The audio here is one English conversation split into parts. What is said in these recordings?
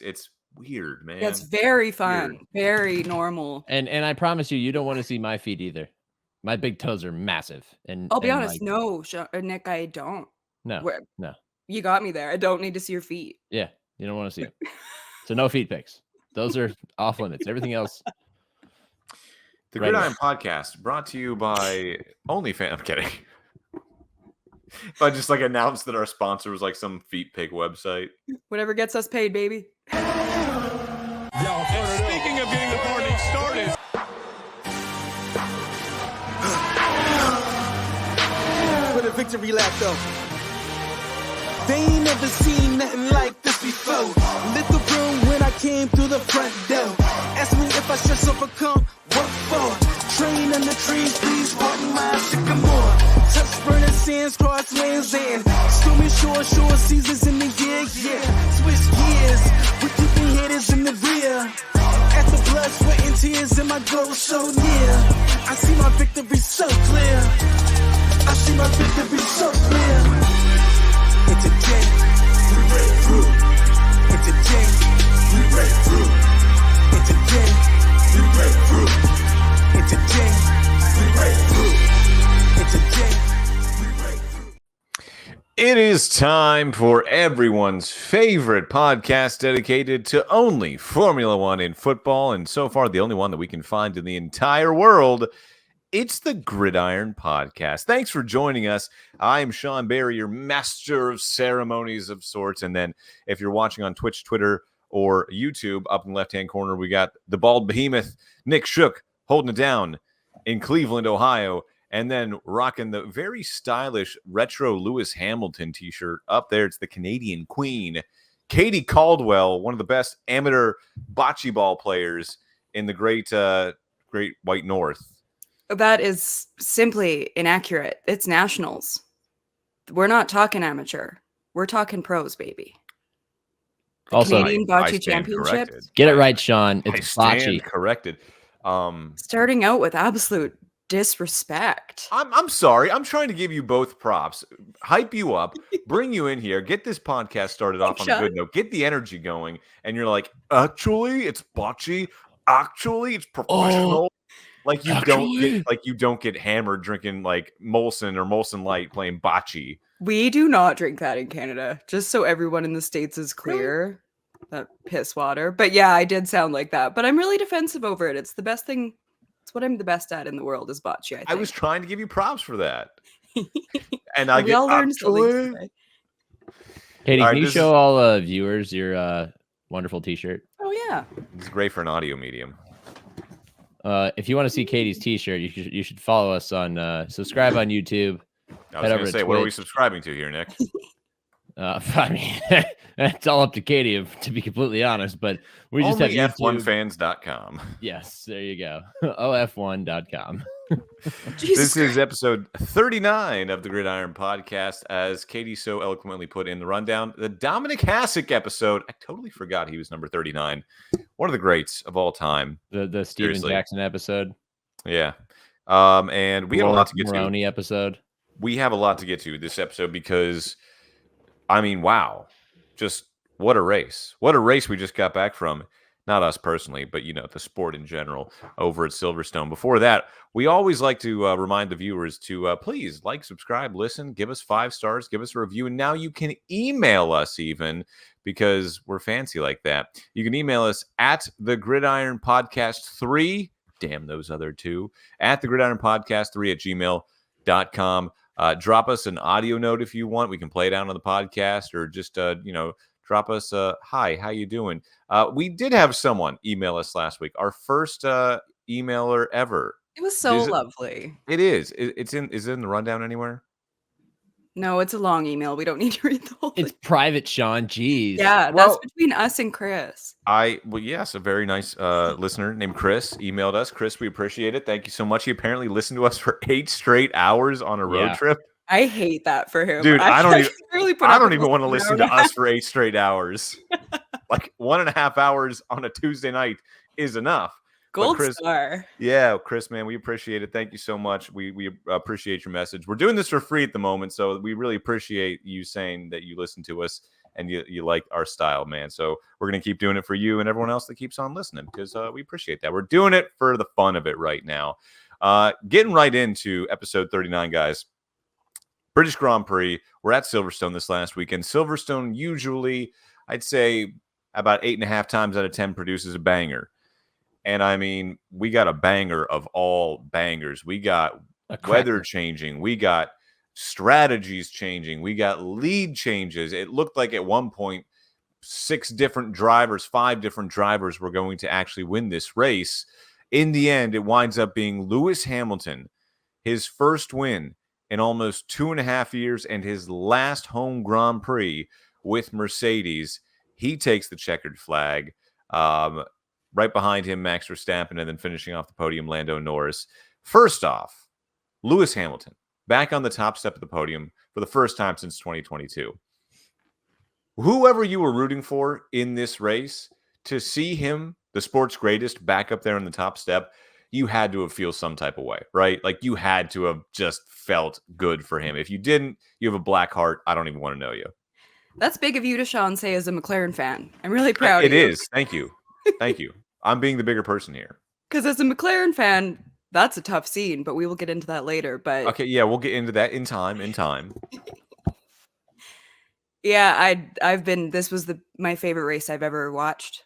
It's weird, man. Yeah, it's very fun, very normal. And I promise you don't want to see my feet either. My big toes are massive. And I'll be honest, no, Nick, I don't. No. You got me there. I don't need to see your feet. Yeah, you don't want to see them. So no feet pics. Those are off limits. Everything else. The Gridiron Podcast brought to you by OnlyFans. I'm kidding. If I just announced that our sponsor was some feet pic website. Whatever gets us paid, baby. And speaking of getting the party started. For the victory lap, though. They ain't never seen nothing like this before. Lit the room when I came through the front door. Ask me if I should overcome. What for? Train in the trees, please walk my sycamore. Touch burning sands, cross lands, and stormy shore seasons in the year, yeah. Switch gears, with keeping haters in the rear. At the blood, sweat, and tears, and my goal so near. I see my victory so clear. I see my victory so clear. It's a day, we break through. It's a day, we break through. It's a day, we break through. It's a day, we break through. It's a day, we break through. It is time for everyone's favorite podcast dedicated to only Formula One in football, and so far the only one that we can find in the entire world. It's the Gridiron Podcast. Thanks for joining us. I'm Sean Barie, your master of ceremonies of sorts. And then if you're watching on Twitch, Twitter, or YouTube, up in the left-hand corner, we got the bald behemoth, Nick Shook, holding it down in Cleveland, Ohio. And then rocking the very stylish retro Lewis Hamilton t-shirt up there. It's the Canadian Queen, Katie Caldwell, one of the best amateur bocce ball players in the great White North. That is simply inaccurate. It's nationals. We're not talking amateur. We're talking pros, baby. Also, Canadian Bocce Championship. Corrected. Get it right, Sean. It's bocce. Corrected. Starting out with absolute disrespect. I'm sorry. I'm trying to give you both props, hype you up, bring you in here, get this podcast started off on a good note, get the energy going, and you're like, actually, it's bocce. Actually, it's professional. You don't get hammered drinking Molson or Molson Light playing bocce. We do not drink that in Canada, just so everyone in the States is clear. That piss water. But yeah, I did sound like that. But I'm really defensive over it. It's the best thing. It's what I'm the best at in the world is bocce, I think. I was trying to give you props for that. And we all learned something today. Katie, can you show all viewers your wonderful t-shirt? Oh, yeah. It's great for an audio medium. If you want to see Katie's t-shirt, you should follow us on subscribe on YouTube. I was going to say, what are we subscribing to here, Nick? I mean, it's all up to Katie, to be completely honest. But we just have F1fans.com. Yes, there you go. OF1.com. This is episode 39 of the Gridiron Podcast, as Katie so eloquently put in the rundown. The Dominic Hasek episode. I totally forgot he was number 39. One of the greats of all time. The Steven Jackson episode. Yeah. And we have a lot to get to. Episode. We have a lot to get to this episode because, I mean, wow. Just what a race. What a race we just got back from. Not us personally, but, the sport in general over at Silverstone. Before that, we always like to remind the viewers to please like, subscribe, listen, give us 5 stars, give us a review. And now you can email us even because we're fancy like that. You can email us at the Gridiron Podcast 3. Damn those other 2. At the Gridiron Podcast 3 at gmail.com. Drop us an audio note if you want. We can play it out on the podcast or just, drop us a hi, how you doing? We did have someone email us last week. Our first emailer ever. It was so lovely. It is. Is it in the rundown anywhere? No, it's a long email. We don't need to read the whole thing. It's private, Sean. Jeez. Yeah, that's between us and Chris. Yes, a very nice listener named Chris emailed us. Chris, we appreciate it. Thank you so much. He apparently listened to us for 8 straight hours on a road trip. I hate that for him. Dude, I don't even want to listen to us for 8 straight hours. 1.5 hours on a Tuesday night is enough. Gold star. Yeah, Chris, man, we appreciate it. Thank you so much. We appreciate your message. We're doing this for free at the moment, so we really appreciate you saying that you listen to us and you like our style, man. So we're going to keep doing it for you and everyone else that keeps on listening, because we appreciate that. We're doing it for the fun of it right now. Getting right into episode 39, guys. British Grand Prix. We're at Silverstone this last weekend. Silverstone usually, I'd say, about 8.5 times out of 10 produces a banger. And I mean, we got a banger of all bangers. We got weather changing. We got strategies changing. We got lead changes. It looked like at one point 5 different drivers were going to actually win this race. In the end, it winds up being Lewis Hamilton, his first win in almost 2.5 years and his last home Grand Prix with Mercedes. He takes the checkered flag. Right behind him, Max Verstappen, and then finishing off the podium, Lando Norris. First off, Lewis Hamilton, back on the top step of the podium for the first time since 2022. Whoever you were rooting for in this race, to see him, the sport's greatest, back up there on the top step, you had to have feel some type of way, right? Like, you had to have just felt good for him. If you didn't, you have a black heart. I don't even want to know you. That's big of you to Sean say as a McLaren fan. I'm really proud of you. It is. Thank you. Thank you. I'm being the bigger person here. Because as a McLaren fan, that's a tough scene, but we will get into that later. But okay, yeah, we'll get into that in time. Yeah, this was my favorite race I've ever watched.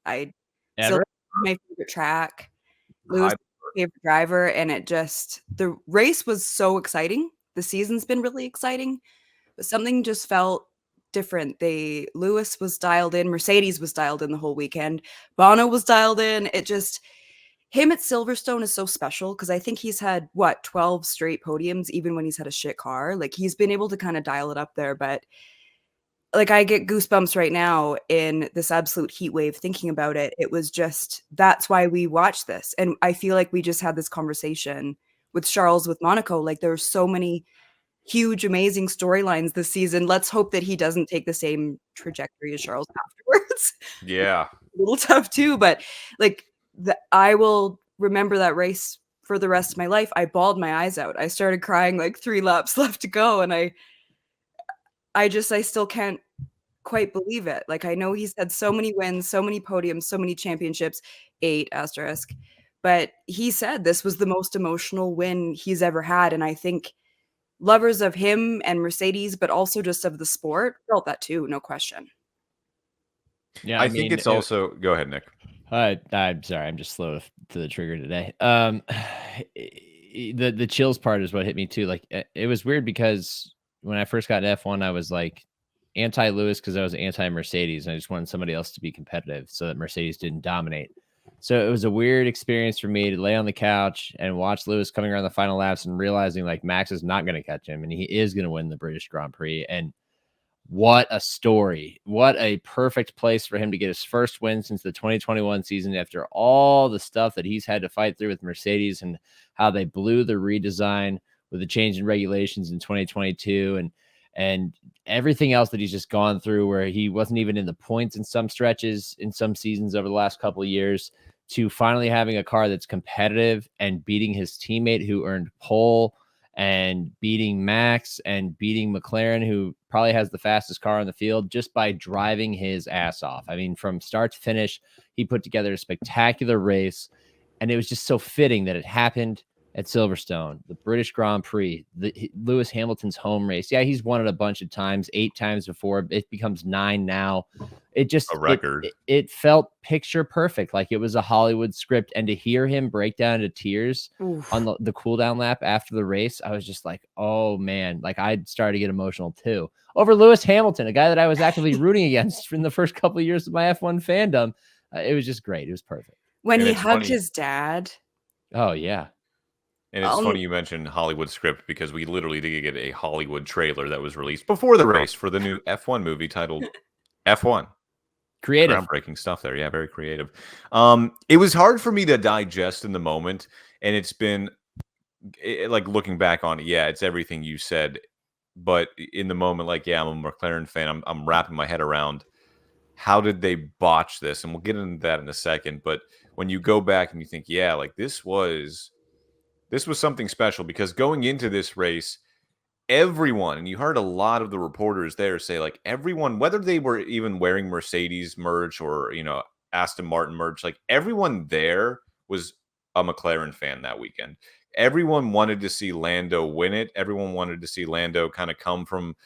My favorite track. Lewis, my favorite driver, and the race was so exciting. The season's been really exciting, but something just felt different. Lewis was dialed in, Mercedes was dialed in the whole weekend, Bono was dialed in. Him at Silverstone is so special because I think he's had 12 straight podiums, even when he's had a shit car. Like, he's been able to kind of dial it up there, but like, I get goosebumps right now in this absolute heat wave thinking about it. It was just, that's why we watched this. And I feel like we just had this conversation with Charles with Monaco. Like, there were so many huge, amazing storylines this season. Let's hope that he doesn't take the same trajectory as Charles afterwards. Yeah. A little tough too, but like, I will remember that race for the rest of my life. I bawled my eyes out. I started crying like 3 laps left to go, and I still can't quite believe it. Like, I know he's had so many wins, so many podiums, so many championships, 8 asterisk, but he said this was the most emotional win he's ever had. And I think lovers of him and Mercedes, but also just of the sport, felt that too, no question. Yeah, I think it's also, go ahead, Nick. I'm sorry, I'm just slow to the trigger today. The chills part is what hit me too. Like, it was weird because when I first got in F1, I was like anti-Lewis because I was anti-Mercedes, and I just wanted somebody else to be competitive so that Mercedes didn't dominate. So it was a weird experience for me to lay on the couch and watch Lewis coming around the final laps and realizing like Max is not going to catch him and he is going to win the British Grand Prix. And what a story. What a perfect place for him to get his first win since the 2021 season after all the stuff that he's had to fight through with Mercedes and how they blew the redesign with the change in regulations in 2022 and everything else that he's just gone through, where he wasn't even in the points in some stretches in some seasons over the last couple of years, to finally having a car that's competitive and beating his teammate who earned pole and beating Max and beating McLaren, who probably has the fastest car on the field, just by driving his ass off. I mean, from start to finish, he put together a spectacular race, and it was just so fitting that it happened at Silverstone, the British Grand Prix, Lewis Hamilton's home race. Yeah, he's won it a bunch of times, 8 times before. It becomes 9 now. It just a record. It felt picture perfect, like it was a Hollywood script. And to hear him break down into tears on the cool down lap after the race, I was just like, oh man, like I started to get emotional too over Lewis Hamilton, a guy that I was actively rooting against in the first couple of years of my F1 fandom. It was just great. It was perfect. When he hugged his dad. Oh yeah. And it's funny you mentioned Hollywood script, because we literally did get a Hollywood trailer that was released before the race for the new F1 movie titled F1. Creative. Groundbreaking stuff there. Yeah, very creative. It was hard for me to digest in the moment, and it's been like looking back on it, yeah, it's everything you said. But in the moment, like, yeah, I'm a McLaren fan. I'm wrapping my head around how did they botch this? And we'll get into that in a second. But when you go back and you think, yeah, like this was something special, because going into this race, everyone, and you heard a lot of the reporters there say, like, everyone, whether they were even wearing Mercedes merch or, Aston Martin merch, like, everyone there was a McLaren fan that weekend. Everyone wanted to see Lando win it. Everyone wanted to see Lando kind of come from,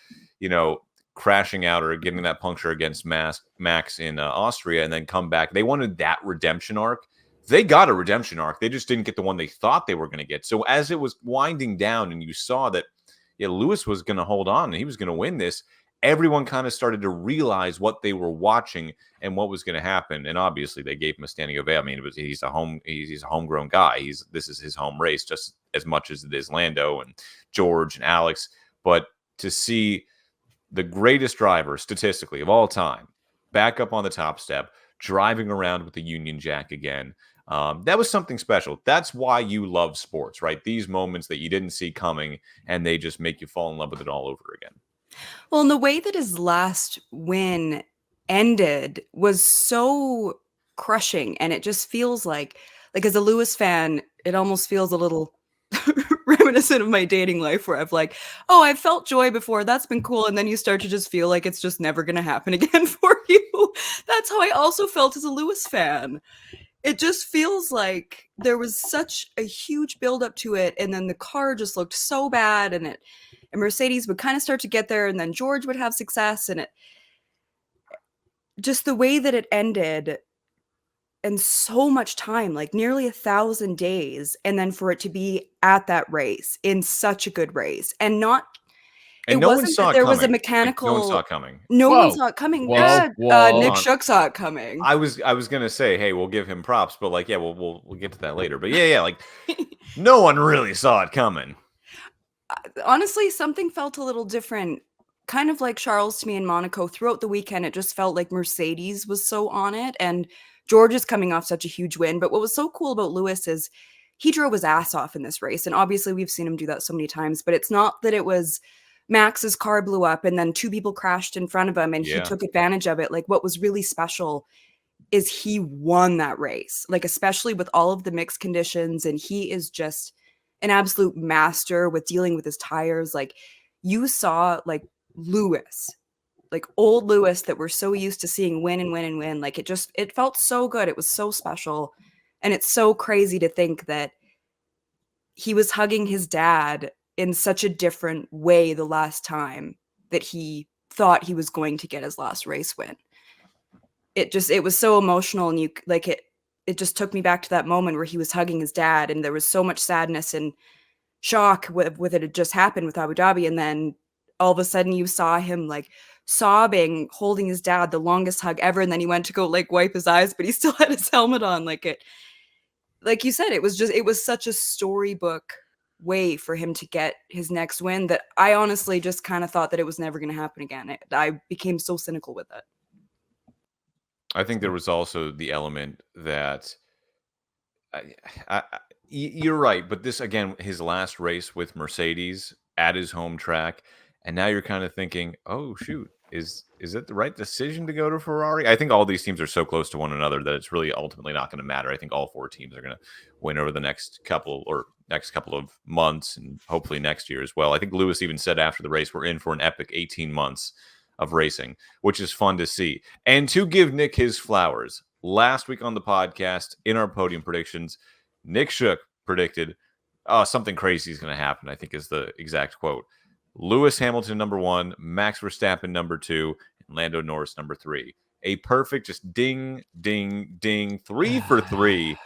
crashing out or getting that puncture against Max in Austria and then come back. They wanted that redemption arc. They got a redemption arc. They just didn't get the one they thought they were going to get. So as it was winding down and you saw that, Lewis was going to hold on and he was going to win this, everyone kind of started to realize what they were watching and what was going to happen. And obviously they gave him a standing ovation. I mean, he's a homegrown guy. This is his home race just as much as it is Lando and George and Alex. But to see the greatest driver statistically of all time back up on the top step, driving around with the Union Jack again, that was something special. That's why you love sports, right? These moments that you didn't see coming and they just make you fall in love with it all over again. Well, and the way that his last win ended was so crushing, and it just feels like as a Lewis fan, it almost feels a little reminiscent of my dating life where I've felt joy before, that's been cool, and then you start to just feel like it's just never going to happen again for you. That's how I also felt as a Lewis fan. It just feels like there was such a huge buildup to it, and then the car just looked so bad, and Mercedes would kind of start to get there, and then George would have success, and it just the way that it ended, and so much time, like nearly 1,000 days, and then for it to be at that race in such a good race, and no one saw it coming. There was a mechanical. No one saw it coming. No one saw it coming. Nick Shook saw it coming. I was gonna say, hey, we'll give him props, but we'll get to that later. But no one really saw it coming. Honestly, something felt a little different, kind of like Charles to me in Monaco. Throughout the weekend, it just felt like Mercedes was so on it, and George is coming off such a huge win. But what was so cool about Lewis is he drove his ass off in this race, and obviously we've seen him do that so many times, but it's not that it was Max's car blew up and then two people crashed in front of him and he took advantage of it. Like, what was really special is he won that race, like, especially with all of the mixed conditions, and he is just an absolute master with dealing with his tires. Like, you saw Lewis, old Lewis that we're so used to seeing win and win and win. Like, it felt so good. It was so special. And it's so crazy to think that he was hugging his dad in such a different way the last time that he thought he was going to get his last race win. It was so emotional, and it just took me back to that moment where he was hugging his dad, and there was so much sadness and shock with it had just happened with Abu Dhabi, and then all of a sudden you saw him sobbing, holding his dad, the longest hug ever, and then he went to go wipe his eyes, but he still had his helmet on. Like you said, it was such a storybook way for him to get his next win that I honestly just kind of thought that it was never going to happen again. I became so cynical with it. I think there was also the element that you're right, but this, again, his last race with Mercedes at his home track, and now you're kind of thinking, oh shoot, is it the right decision to go to Ferrari? I think all these teams are so close to one another that it's really ultimately not going to matter. I think all four teams are going to win over the next couple of months, and hopefully next year as well. I think Lewis even said after the race, we're in for an epic 18 months of racing, which is fun to see. And to give Nick his flowers, last week on the podcast, in our podium predictions, Nick Shook predicted, something crazy is going to happen, I think is the exact quote. Lewis Hamilton number 1, Max Verstappen number 2, and Lando Norris number 3. A perfect just ding, ding, ding, 3 for 3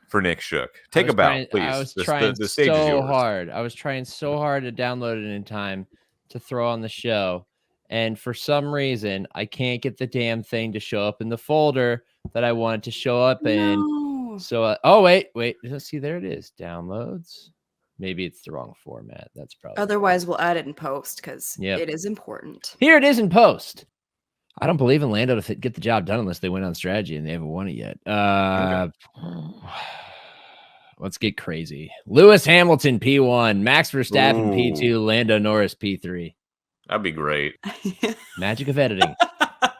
for Nick Shook. Take a bow, please. I was trying the stage is yours. hard. I was trying so hard to download it in time to throw on the show. And for some reason, I can't get the damn thing to show up in the folder that I wanted to show up in. No. So, wait. Let's see. There it is. Downloads. Maybe it's the wrong format. That's probably. Otherwise, we'll add it in post because it is important. Here it is in post. I don't believe in Lando to get the job done unless they win on strategy, and they haven't won it yet. Let's get crazy. Lewis Hamilton P1, Max Verstappen P2, Lando Norris P3. That'd be great. Magic of editing.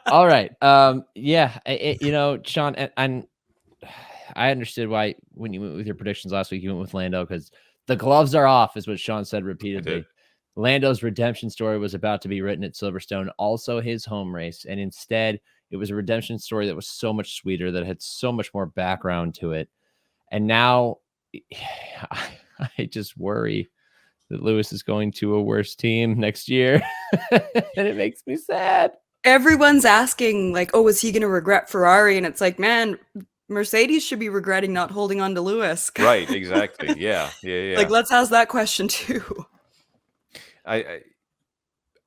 All right. Sean, and I understood why when you went with your predictions last week, you went with Lando because the gloves are off, is what Sean said repeatedly. Lando's redemption story was about to be written at Silverstone, also his home race. And instead, it was a redemption story that was so much sweeter, that had so much more background to it. And now I just worry that Lewis is going to a worse team next year. And it makes me sad. Everyone's asking, like, oh, is he going to regret Ferrari? And it's like, man, Mercedes should be regretting not holding on to Lewis. Right, exactly. Yeah. Like, let's ask that question too.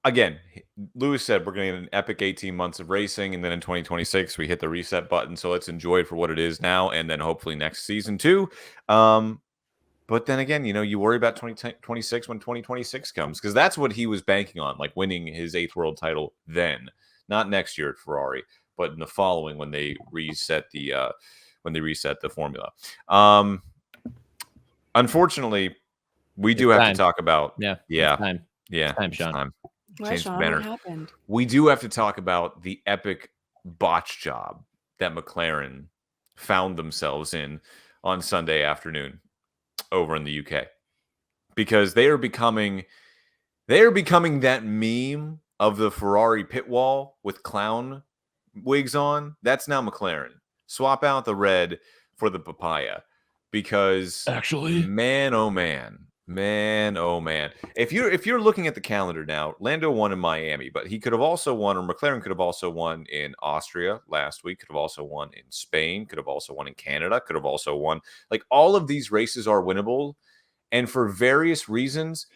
Again, Lewis said we're going to get an epic 18 months of racing, and then in 2026 we hit the reset button. So let's enjoy it for what it is now, and then hopefully next season too. But then again, you worry about 2026 when 2026 comes, because that's what he was banking on, like winning his 8th world title then, not next year at Ferrari, but in the following when they reset the formula. Unfortunately, we do have to talk about time, Sean. Sean. Why, Sean? What happened? We do have to talk about the epic botch job that McLaren found themselves in on Sunday afternoon over in the UK, because they are becoming that meme of the Ferrari pit wall with clown wigs on. That's now McLaren. Swap out the red for the papaya, because Actually, man, oh man. If you're looking at the calendar now, Lando won in Miami, but he could have also won, or McLaren could have also won in Austria last week, could have also won in Spain, could have also won in Canada, could have also won. Like, all of these races are winnable, and for various reasons,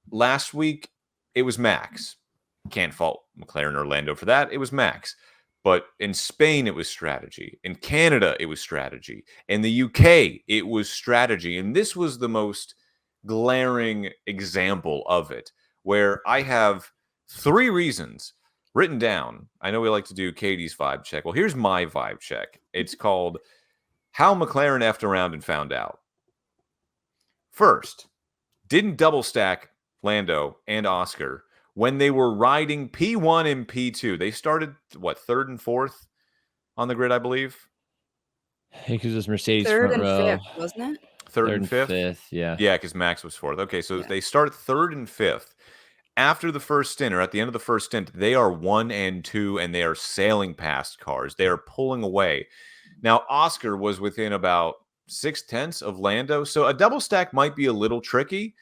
last week it was Max. Can't fault McLaren or Lando for that. It was Max. But in Spain, it was strategy. In Canada, it was strategy. In the UK, it was strategy. And this was the most glaring example of it, where I have 3 reasons written down. I know we like to do Katie's vibe check. Well, here's my vibe check. It's called How McLaren Effed Around and Found Out. First, didn't double stack Lando and Oscar when they were riding P1 and P2. They started, 3rd and 4th on the grid, I believe? Because it was Mercedes 3rd front and row. 5th, wasn't it? 3rd and 5th? 5th, yeah. Yeah, because Max was 4th. Okay, so Yeah. they start 3rd and 5th. After the first stint, or at the end of the first stint, they are 1 and 2, and they are sailing past cars. They are pulling away. Now, Oscar was within about 0.6 of Lando, so a double stack might be a little tricky,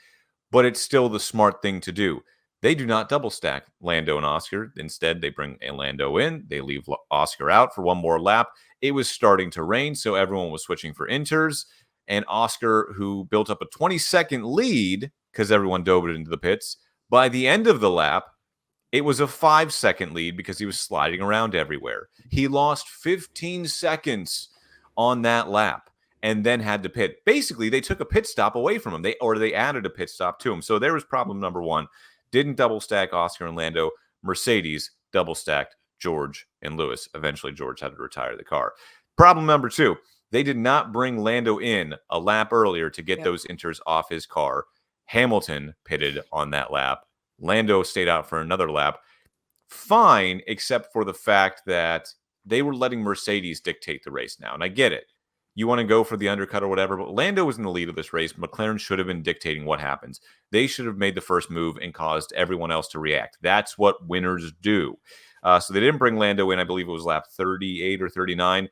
but it's still the smart thing to do. They do not double stack Lando and Oscar. Instead, they bring Lando in. They leave Oscar out for one more lap. It was starting to rain, so everyone was switching for inters. And Oscar, who built up a 20-second lead because everyone dove it into the pits, by the end of the lap, it was a 5-second lead because he was sliding around everywhere. He lost 15 seconds on that lap and then had to pit. Basically, they took a pit stop away from him. They added a pit stop to him. So there was problem number 1. Didn't double stack Oscar and Lando. Mercedes double stacked George and Lewis. Eventually, George had to retire the car. Problem number 2, they did not bring Lando in a lap earlier to get those inters off his car. Hamilton pitted on that lap. Lando stayed out for another lap. Fine, except for the fact that they were letting Mercedes dictate the race now. And I get it. You want to go for the undercut or whatever, but Lando was in the lead of this race. McLaren should have been dictating what happens. They should have made the first move and caused everyone else to react. That's what winners do. So they didn't bring Lando in. I believe it was lap 38 or 39.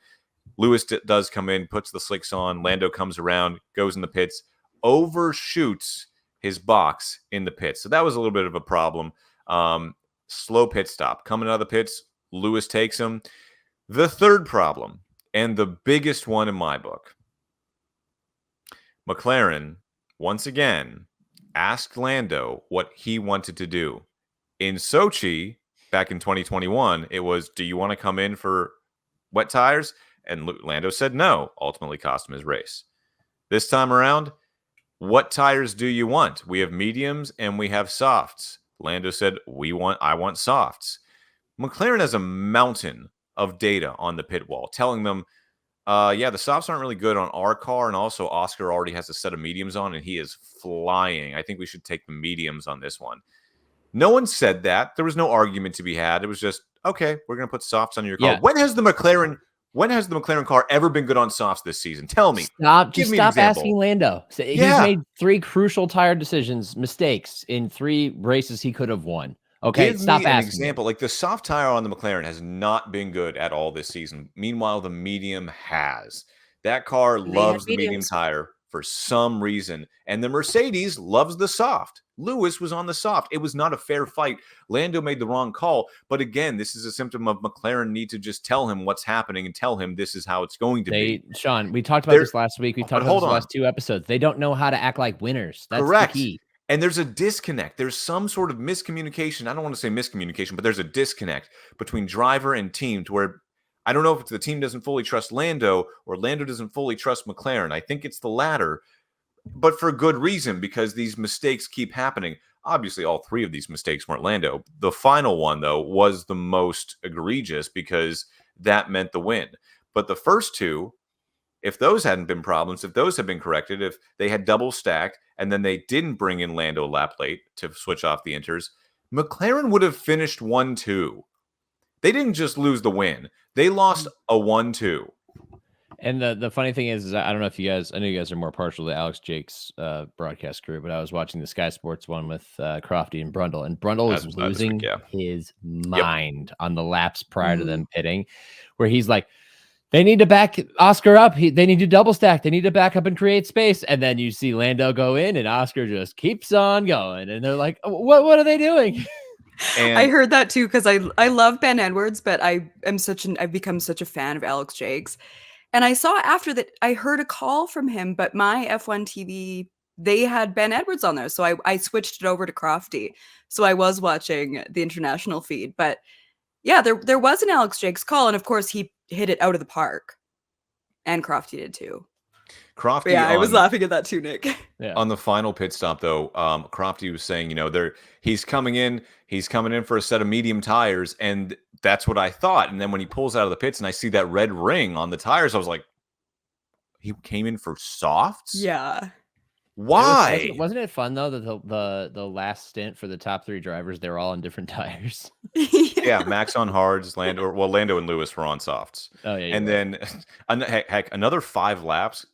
Lewis does come in, puts the slicks on. Lando comes around, goes in the pits, overshoots his box in the pits. So that was a little bit of a problem. Slow pit stop. Coming out of the pits, Lewis takes him. The third problem, and the biggest one in my book, McLaren, once again, asked Lando what he wanted to do. In Sochi, back in 2021, it was, do you want to come in for wet tires? And Lando said no, ultimately cost him his race. This time around, what tires do you want? We have mediums and we have softs. Lando said, I want softs. McLaren has a mountain of data on the pit wall telling them, the softs aren't really good on our car, and also Oscar already has a set of mediums on, and he is flying. I think we should take the mediums on this one. No one said that. There was no argument to be had. It was just, okay, we're going to put softs on your car. Yeah. When has the McLaren When has the McLaren car ever been good on softs this season? Tell me. Just stop asking Lando. He's made 3 crucial tire mistakes in 3 races he could have won. Okay, Give stop me an asking. example. Like the soft tire on the McLaren has not been good at all this season. Meanwhile, the medium has. That car loves the medium tire for some reason, and the Mercedes loves the soft. Lewis was on the soft. It was not a fair fight. Lando made the wrong call, but again, this is a symptom of McLaren need to just tell him what's happening and tell him this is how it's going to be. Sean, we talked about this last week. We talked about this last 2 episodes. They don't know how to act like winners. That's correct. The key. And there's a disconnect. There's some sort of miscommunication. I don't want to say miscommunication, but there's a disconnect between driver and team to where I don't know if it's the team doesn't fully trust Lando or Lando doesn't fully trust McLaren. I think it's the latter, but for good reason, because these mistakes keep happening. Obviously, all 3 of these mistakes weren't Lando. The final one, though, was the most egregious because that meant the win. But the first 2, if those hadn't been problems, if those had been corrected, if they had double stacked and then they didn't bring in Lando a lap late to switch off the inters, McLaren would have finished 1-2. They didn't just lose the win. They lost a 1-2. And the funny thing is I don't know if you guys, I know you guys are more partial to Alex Jake's broadcast crew, but I was watching the Sky Sports one with Crofty and Brundle, and Brundle was losing his mind on the laps prior to them pitting, where he's like, they need to back Oscar up. They need to double stack. They need to back up and create space. And then you see Lando go in and Oscar just keeps on going. And they're like, what are they doing? And I heard that too, because I love Ben Edwards, but I've become such a fan of Alex Jakes. And I saw after that, I heard a call from him, but my F1 TV, they had Ben Edwards on there. So I switched it over to Crofty. So I was watching the international feed. But yeah, there was an Alex Jakes call. And of course, he hit it out of the park. And Crofty did too. Crofty, yeah, I was laughing at that too, Nick. Yeah. On the final pit stop, though, Crofty was saying, he's coming in for a set of medium tires, and that's what I thought. And then when he pulls out of the pits and I see that red ring on the tires, I was like, he came in for softs? Yeah. Why? Wasn't it fun though that the last stint for the top 3 drivers, they were all on different tires? Yeah, Max on hards, Lando and Lewis were on softs. Oh yeah. And then heck, another 5 laps.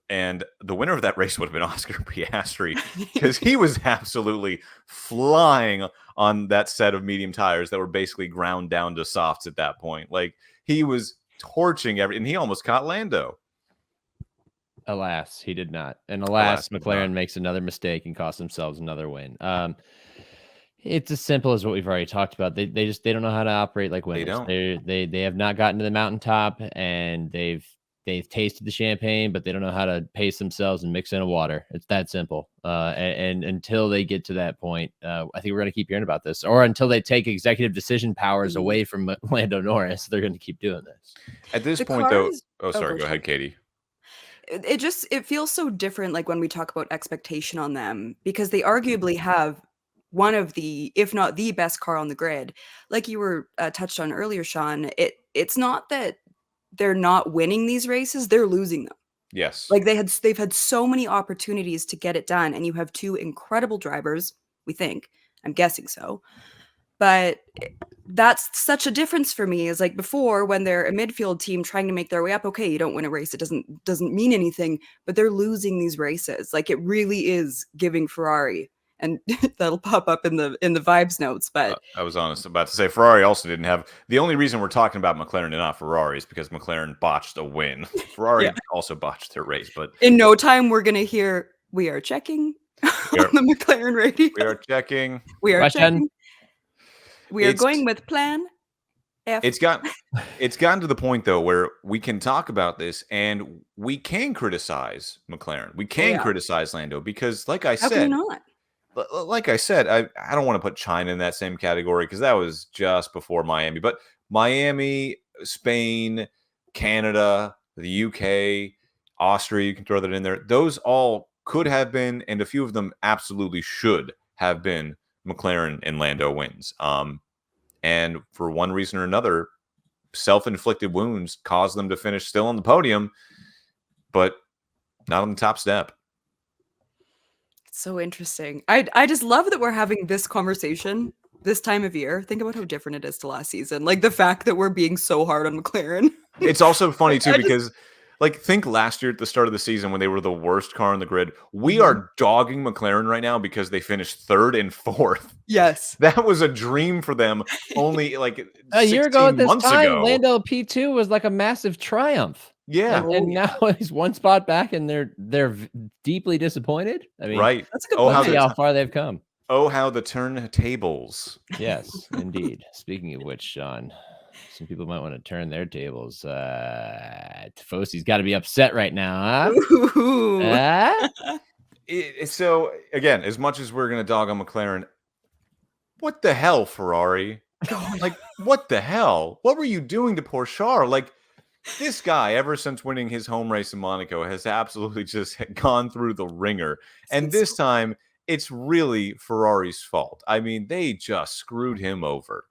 And the winner of that race would have been Oscar Piastri, because he was absolutely flying on that set of medium tires that were basically ground down to softs at that point. Like, he was torching and he almost caught Lando. Alas, he did not. And alas McLaren makes another mistake and costs themselves another win. It's as simple as what we've already talked about. They don't know how to operate like winners. They have not gotten to the mountaintop, and they've tasted the champagne, but they don't know how to pace themselves and mix in a water. It's that simple. And until they get to that point, I think we're going to keep hearing about this, or until they take executive decision powers away from Lando Norris, they're going to keep doing this. At this point, though, sorry, go ahead, Katie. It feels so different, like when we talk about expectation on them, because they arguably have one of the, if not the best car on the grid. Like you were touched on earlier, Sean, it's not that they're not winning these races, they're losing them. Yes. Like they've had so many opportunities to get it done, and you have 2 incredible drivers, we think. I'm guessing so. But that's such a difference for me, is like before, when they're a midfield team trying to make their way up, okay, you don't win a race, it doesn't mean anything, but they're losing these races. Like, it really is giving Ferrari, and that'll pop up in the vibes notes. But I was honest about to say Ferrari also didn't have, the only reason we're talking about McLaren and not Ferrari is because McLaren botched a win. Ferrari also botched their race, but in no time we're gonna hear, we are checking on the McLaren radio. We are checking. We are checking. We are going with plan F. It's gotten to the point, though, where we can talk about this and we can criticize McLaren. We can criticize Lando, because like I said, how can you not? Like I said, I don't want to put China in that same category, because that was just before Miami. But Miami, Spain, Canada, the UK, Austria, you can throw that in there. Those all could have been, and a few of them absolutely should have been, McLaren and Lando wins. And for one reason or another, self-inflicted wounds caused them to finish still on the podium, but not on the top step. So interesting. I just love that we're having this conversation this time of year, think about how different it is to last season. Like the fact that we're being so hard on McLaren. It's also funny too I just- because, like, think last year at the start of the season when they were the worst car on the grid. We Mhm. are dogging McLaren right now because they finished 3rd and 4th. Yes. That was a dream for them only like A year ago at 16 this months time, ago. Lando P2 was like a massive triumph. Yeah, And now he's one spot back, and they're deeply disappointed. I mean, right. That's a good Oh, how point. see how far they've come. Oh, how the turntables. Yes, indeed. Speaking of which, Sean, some people might want to turn their tables. Tifosi's got to be upset right now, huh? Ooh. So again, as much as we're gonna dog on McLaren, what the hell, Ferrari? Like, what the hell? What were you doing to poor Charles? Like, this guy, ever since winning his home race in Monaco, has absolutely just gone through the ringer. And this time, it's really Ferrari's fault. I mean, they just screwed him over.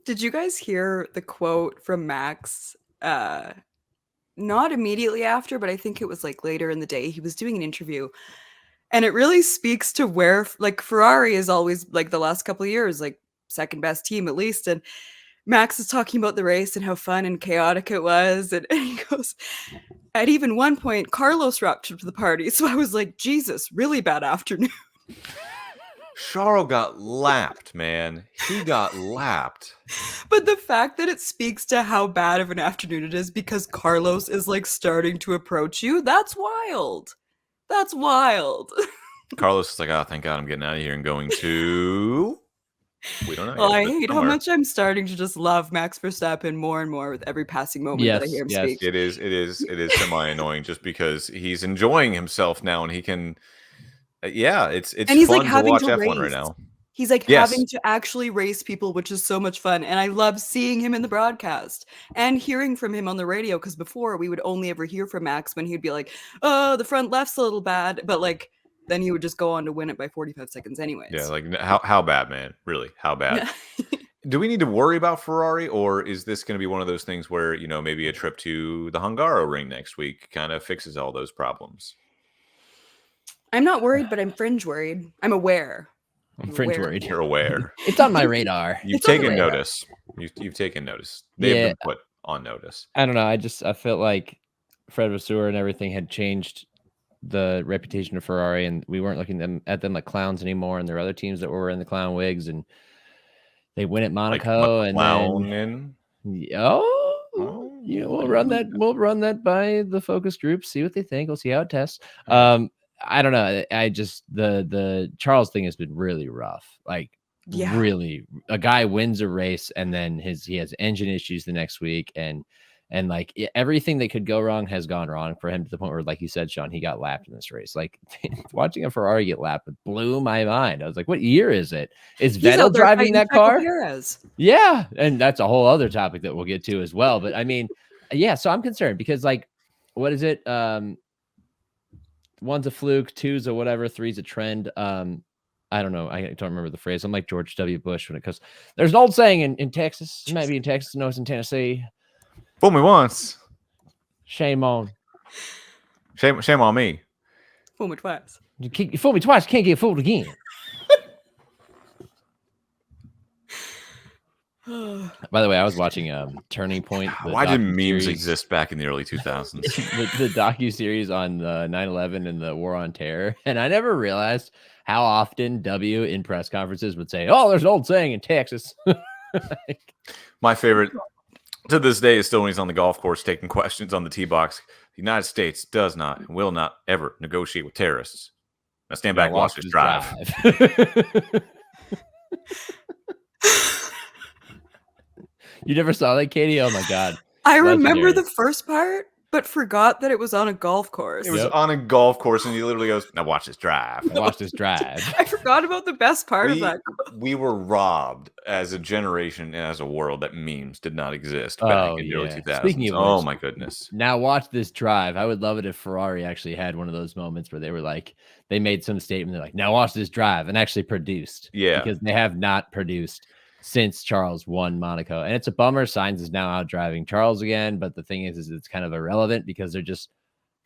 Did you guys hear the quote from Max? Not immediately after, but I think it was like later in the day. He was doing an interview, and it really speaks to where like Ferrari is always like the last couple of years, like second best team at least. And Max is talking about the race and how fun and chaotic it was, and he goes, at even one point, Carlos rocked up to the party. So I was like, Jesus, really bad afternoon. Charles got lapped, man. He got lapped. But the fact that it speaks to how bad of an afternoon it is because Carlos is like starting to approach you, that's wild. That's wild. Carlos is like, oh, thank God I'm getting out of here and going to... We don't know. Well, yet, I but hate how somewhere. much I'm starting to just love Max Verstappen more and more with every passing moment that I hear him speak. It is semi-annoying just because he's enjoying himself now and he can... yeah, it's And he's fun like to having watch to F1 race. right now. He's like Yes. having to actually race people, which is so much fun. And I love seeing him in the broadcast and hearing from him on the radio. Because before we would only ever hear from Max when he'd be like, oh, the front left's a little bad. But like, then he would just go on to win it by 45 seconds anyways. Yeah, like how bad, man? Really, how bad? Do we need to worry about Ferrari, or is this going to be one of those things where, you know, maybe a trip to the Hungaroring next week kind of fixes all those problems? I'm not worried, but I'm fringe worried. I'm aware. I'm fringe Aware. worried. You're aware. It's on my radar. You've It's on the taken radar. notice. You've taken notice. They've Yeah. been put on notice. I don't know. I felt like Fred Vasseur and everything had changed the reputation of Ferrari, and we weren't looking at them like clowns anymore. And there were other teams that were in the clown wigs, and they win at Monaco, and then we'll run that. We'll run that by the focus group. See what they think. We'll see how it tests. I don't know. I just the Charles thing has been really rough. Like, Yeah. really, a guy wins a race and then he has engine issues the next week, and like everything that could go wrong has gone wrong for him to the point where, like you said, Sean, he got lapped in this race. Like, watching a Ferrari get lapped blew my mind. I was like, what year is it? Is He's Vettel out there driving fighting that Checo car? Perez. Yeah, and that's a whole other topic that we'll get to as well. But I mean, yeah, so I'm concerned because, like, what is it? One's a fluke, two's a whatever, three's a trend. I don't know. I don't remember the phrase. I'm like George W. Bush when it comes. There's an old saying in Texas. It might be in Texas. No, it's in Tennessee. Fool me once, Shame on shame on me. Fool me twice. you fool me twice. You can't get fooled again. By the way, I was watching Turning Point. Why did memes docu-series. exist back in the early 2000s? the docu-series on 9/11 and the War on Terror, and I never realized how often W in press conferences would say, "Oh, there's an old saying in Texas." My favorite to this day is still when he's on the golf course taking questions on the tee box. The United States does not and will not ever negotiate with terrorists. Now stand back and watch this drive. You never saw that, Katie? Oh my God. I remember Legendary. the first part, but forgot that it was on a golf course. It was Yep. on a golf course, and he literally goes, "Now watch this drive." Watch this drive. I forgot about the best part of that. We were robbed as a generation and as a world that memes did not exist back Oh, in the early yeah. 2000s. Speaking of Oh which- my goodness. Now watch this drive. I would love it if Ferrari actually had one of those moments where they were like, they made some statement. They're like, now watch this drive, and actually produced. Yeah. Because they have not produced since Charles won Monaco. And it's a bummer. Sainz is now out driving Charles again. But the thing is it's kind of irrelevant because they're just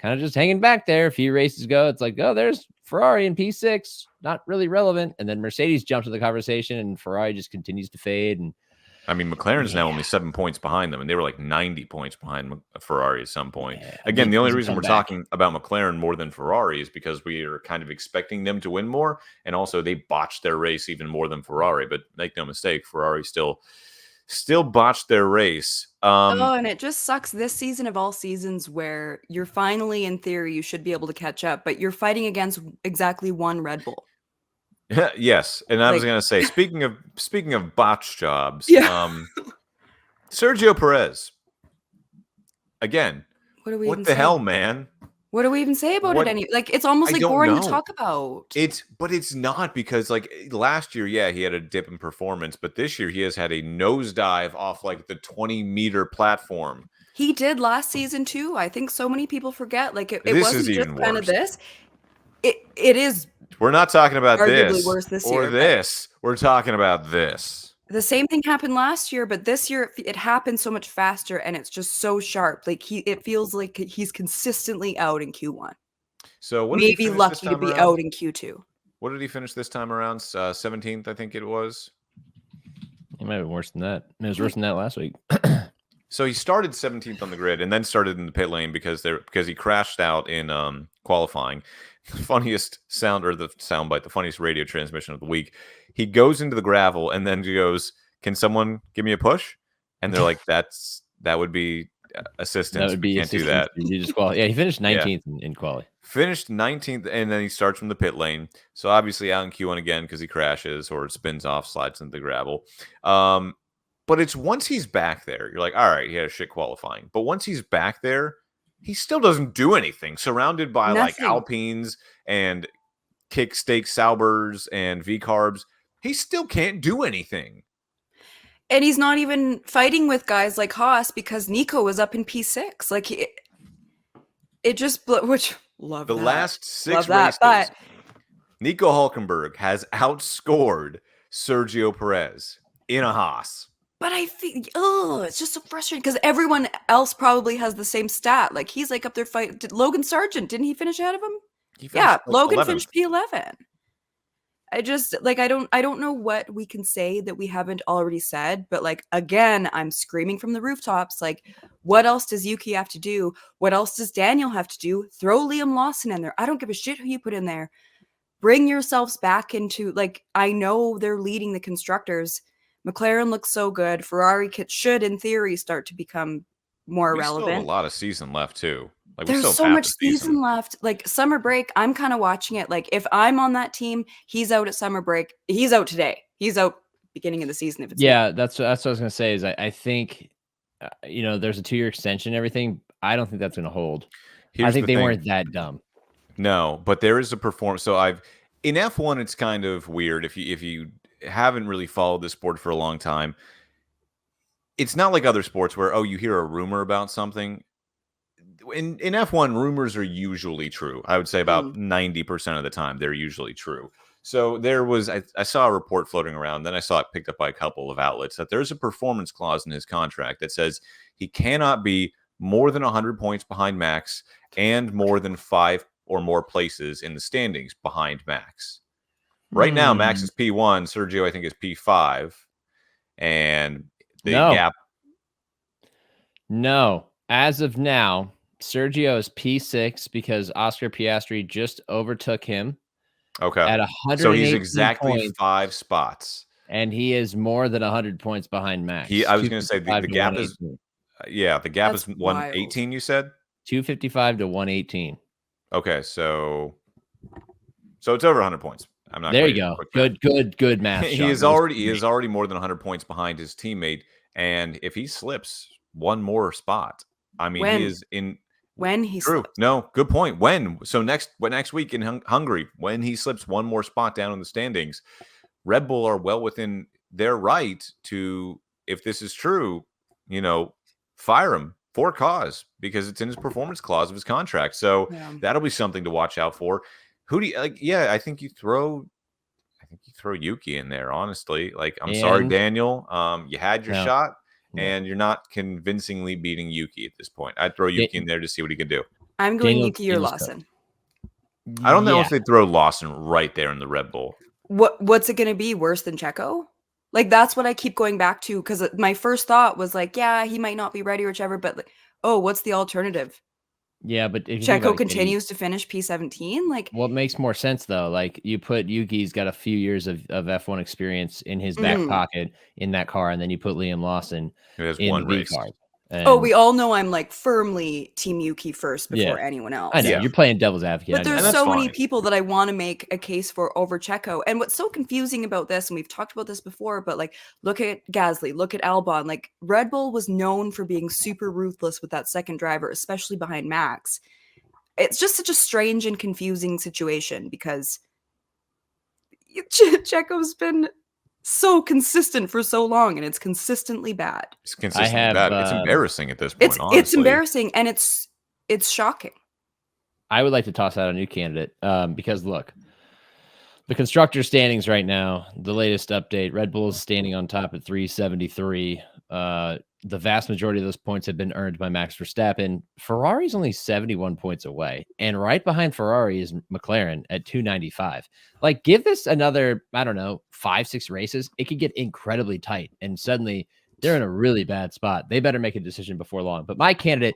kind of just hanging back there. A few races go, it's like, oh, there's Ferrari in P6, not really relevant. And then Mercedes jumps to the conversation, and Ferrari just continues to fade. And I mean, McLaren's now only 7 points behind them, and they were like 90 points behind Ferrari at some point. Yeah, Again, the only reason we're back. talking about McLaren more than Ferrari is because we are kind of expecting them to win more, and also they botched their race even more than Ferrari. But make no mistake, Ferrari still botched their race. And it just sucks this season of all seasons where you're finally, in theory, you should be able to catch up, but you're fighting against exactly one Red Bull. Yes, and I was Like- going to say, speaking of botch jobs, Yeah. Sergio Perez. Again, What do we what even the say? hell, man? What do we even say about What- it? Like it's almost I like don't boring know. to talk about. But it's not, because like last year, yeah, he had a dip in performance, but this year he has had a nosedive off like the 20-meter platform. He did last season too. I think so many people forget. Like it This is wasn't just even kind of worse. this. It is We're not talking about Arguably this worse this or year, but- this. We're talking about this. the same thing happened last year, but this year it happened so much faster, and it's just so sharp. Like it feels like he's consistently out in Q1. So what did he Maybe finish lucky this to time be around? out in Q2. What did he finish this time around? 17th, I think it was. It might have been worse than that. It was worse than that last week. So he started 17th on the grid and then started in the pit lane because he crashed out in qualifying. The funniest soundbite, the funniest radio transmission of the week. He goes into the gravel and then he goes, "Can someone give me a push?" And they're like, "That would be assistance. That would be We can't do that." You just qualify. Yeah, he finished 19th in quali. Finished 19th, and then he starts from the pit lane. So obviously out in Q1 again because he crashes or spins off, slides into the gravel. But it's once he's back there, you're like, all right, he had a shit qualifying. But once he's back there, he still doesn't do anything. Surrounded by like Nothing. Alpines and kickstake Saubers and V-carbs, he still can't do anything. And he's not even fighting with guys like Haas because Nico was up in P6. Like it just which love The that. last 6 Love that, races, but Nico Hulkenberg has outscored Sergio Perez in a Haas. But I feel, it's just so frustrating because everyone else probably has the same stat. Like he's like up there fighting. Logan Sargent, didn't he finish ahead of him? He finished, Yeah, like, Logan 11th. finished P11. I just like I don't know what we can say that we haven't already said, but like again, I'm screaming from the rooftops. Like, what else does Yuki have to do? What else does Daniel have to do? Throw Liam Lawson in there. I don't give a shit who you put in there. Bring yourselves back into like I know they're leading the constructors. McLaren looks so good. Ferrari should, in theory, start to become more We still have relevant. a lot of season left too. Like we There's still have so half much the season left. Like summer break, I'm kind of watching it. Like if I'm on that team, he's out at summer break. He's out today. He's out beginning of the season. If it's Yeah, that's what I was gonna say. Is I think there's a 2-year extension and everything. I don't think that's gonna hold. I think they weren't that dumb. No, but there is a performance. So in F1, it's kind of weird if you haven't really followed this sport for a long time. It's not like other sports where you hear a rumor about something. In F1, rumors are usually true. I would say about 90% of the time they're usually true. So there was I saw a report floating around, then I saw it picked up by a couple of outlets that there's a performance clause in his contract that says he cannot be more than 100 points behind Max and more than 5 or more places in the standings behind Max. Right now, Max is P1. Sergio, I think, is P5. And the gap. No. As of now, Sergio is P6 because Oscar Piastri just overtook him. Okay. At 100. So he's exactly points, 5 spots. And he is more than 100 points behind Max. I was going to say the gap is. Yeah, the gap That's is 118, you said? 255 to 118. Okay, so it's over 100 points. I'm not. There you go. Good math. He is already more than 100 points behind his teammate, and if he slips one more spot, I mean, he is in. When he True. slips. No, good point. When? So next week in Hungary, when he slips one more spot down in the standings, Red Bull are well within their right to, if this is true, fire him for cause because it's in his performance clause of his contract. So that'll be something to watch out for. Who do you like? Yeah, I think you throw Yuki in there, honestly. Like, I'm sorry, Daniel. You had your shot, and you're not convincingly beating Yuki at this point. I'd throw Yuki in there to see what he can do. I'm going Daniel- Yuki or Daniel's Lawson. I don't know Yeah. if they throw Lawson right there in the Red Bull. What's it going to be? Worse than Checo? Like, that's what I keep going back to, because my first thought was like, yeah, he might not be ready or whichever, but like, oh, what's the alternative? Yeah, but if you think Checo about it, continues to finish P17? Like, what makes more sense though? Like you put Yuki's got a few years of F1 experience in his back pocket in that car, and then you put Liam Lawson Who has in one the V race. car. oh, we all know I'm like firmly Team Yuki first before Yeah. anyone else. I know Yeah. you're playing devil's advocate. But I know there's that. that's so many fine. people that I want to make a case for over Checo. And what's so confusing about this, and we've talked about this before, but like, look at Gasly, look at Albon. Like, Red Bull was known for being super ruthless with that second driver, especially behind Max. It's just such a strange and confusing situation because Checo's been so consistent for so long, and it's consistently bad. It's consistently have, bad. It's embarrassing at this point. It's honestly. embarrassing, and it's shocking. I would like to toss out a new candidate because look, the constructor standings right now, the latest update, Red Bull is standing on top at 373. The vast majority of those points have been earned by Max Verstappen. Ferrari's only 71 points away, and right behind Ferrari is McLaren at 295. Like, give this another, I don't know, 5-6 races, it could get incredibly tight, and suddenly they're in a really bad spot. They better make a decision before long. But my candidate,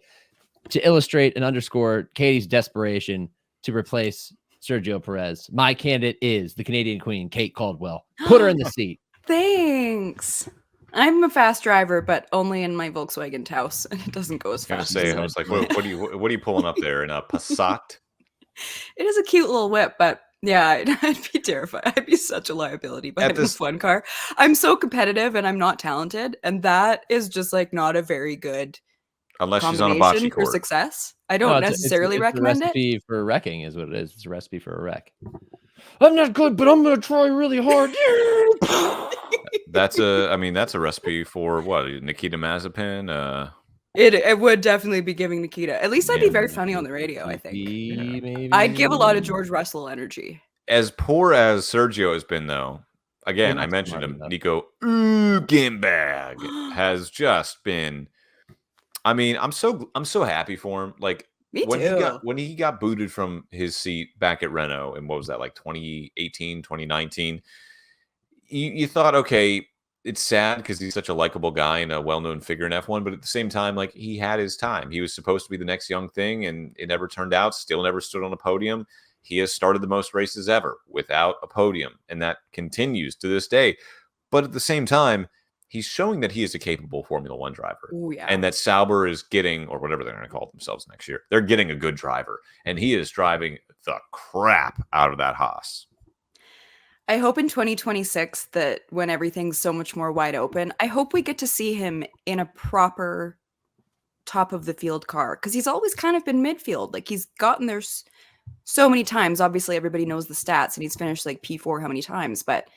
to illustrate and underscore Katie's desperation to replace Sergio Perez, my candidate is the Canadian Queen, Kate Caldwell. Put her in the seat. Thanks. I'm a fast driver, but only in my Volkswagen Taos, and it doesn't go as I was fast. gonna say, as I was like, what are you pulling up there in a Passat? It is a cute little whip, but yeah, I'd be terrified. I'd be such a liability behind this fun car. I'm so competitive, and I'm not talented, and that is just like not a very good Unless she's on a combination bocce for court. success. I don't necessarily it's recommend a it. recipe for wrecking is what it is. It's a recipe for a wreck. I'm not good, but I'm going to try really hard. That's a recipe for what? Nikita Mazepin? It would definitely be giving Nikita. At least I'd be Yeah, very funny on the radio, I think. Maybe. I'd give a lot of George Russell energy. As poor as Sergio has been, though, again, You're I not mentioned smart him. enough. Nico Hülkenberg has just been. I mean, I'm so happy for him. Like Me when too. he got booted from his seat back at Renault, and what was that, like 2018, 2019? You thought, okay, it's sad because he's such a likable guy and a well-known figure in F1, but at the same time, like, he had his time. He was supposed to be the next young thing, and it never turned out. Still never stood on a podium. He has started the most races ever without a podium, and that continues to this day. But at the same time, he's showing that he is a capable Formula One driver. Oh, yeah. And that Sauber is getting, or whatever they're going to call themselves next year, they're getting a good driver. And he is driving the crap out of that Haas. I hope in 2026 that when everything's so much more wide open, I hope we get to see him in a proper top of the field car, because he's always kind of been midfield. Like, he's gotten there so many times. Obviously, everybody knows the stats, and he's finished like P4 how many times. But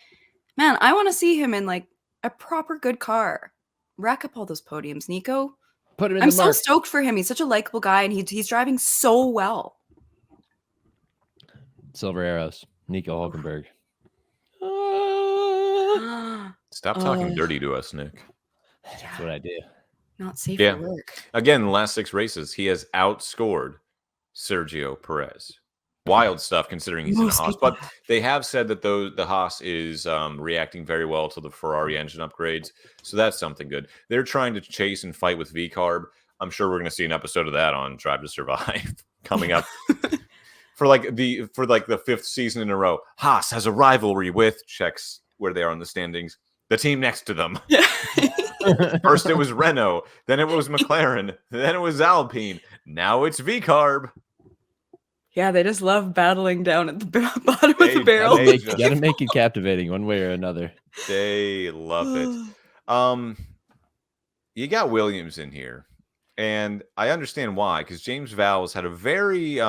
man, I want to see him in like a proper good car. Rack up all those podiums, Nico. Put him in I'm the so mark. stoked for him. He's such a likable guy, and he's driving so well. Silver arrows. Nico Hülkenberg. Stop talking dirty to us, Nick. That's what I do. Not safe Yeah. for work. Again, the last 6 races, he has outscored Sergio Perez. Wild stuff considering he's in a Most Haas. people But they have said that the Haas is reacting very well to the Ferrari engine upgrades. So that's something good. They're trying to chase and fight with V-Carb. I'm sure we're going to see an episode of that on Drive to Survive coming up. For the 5th season in a row, Haas has a rivalry with, checks where they are on the standings, the team next to them. First it was Renault, then it was McLaren, then it was Alpine. Now it's V-Carb. Yeah, they just love battling down at the bottom of the They- barrel. they- You gotta make it captivating one way or another. They love it. You got Williams in here, and I understand why, because James Vowles had a very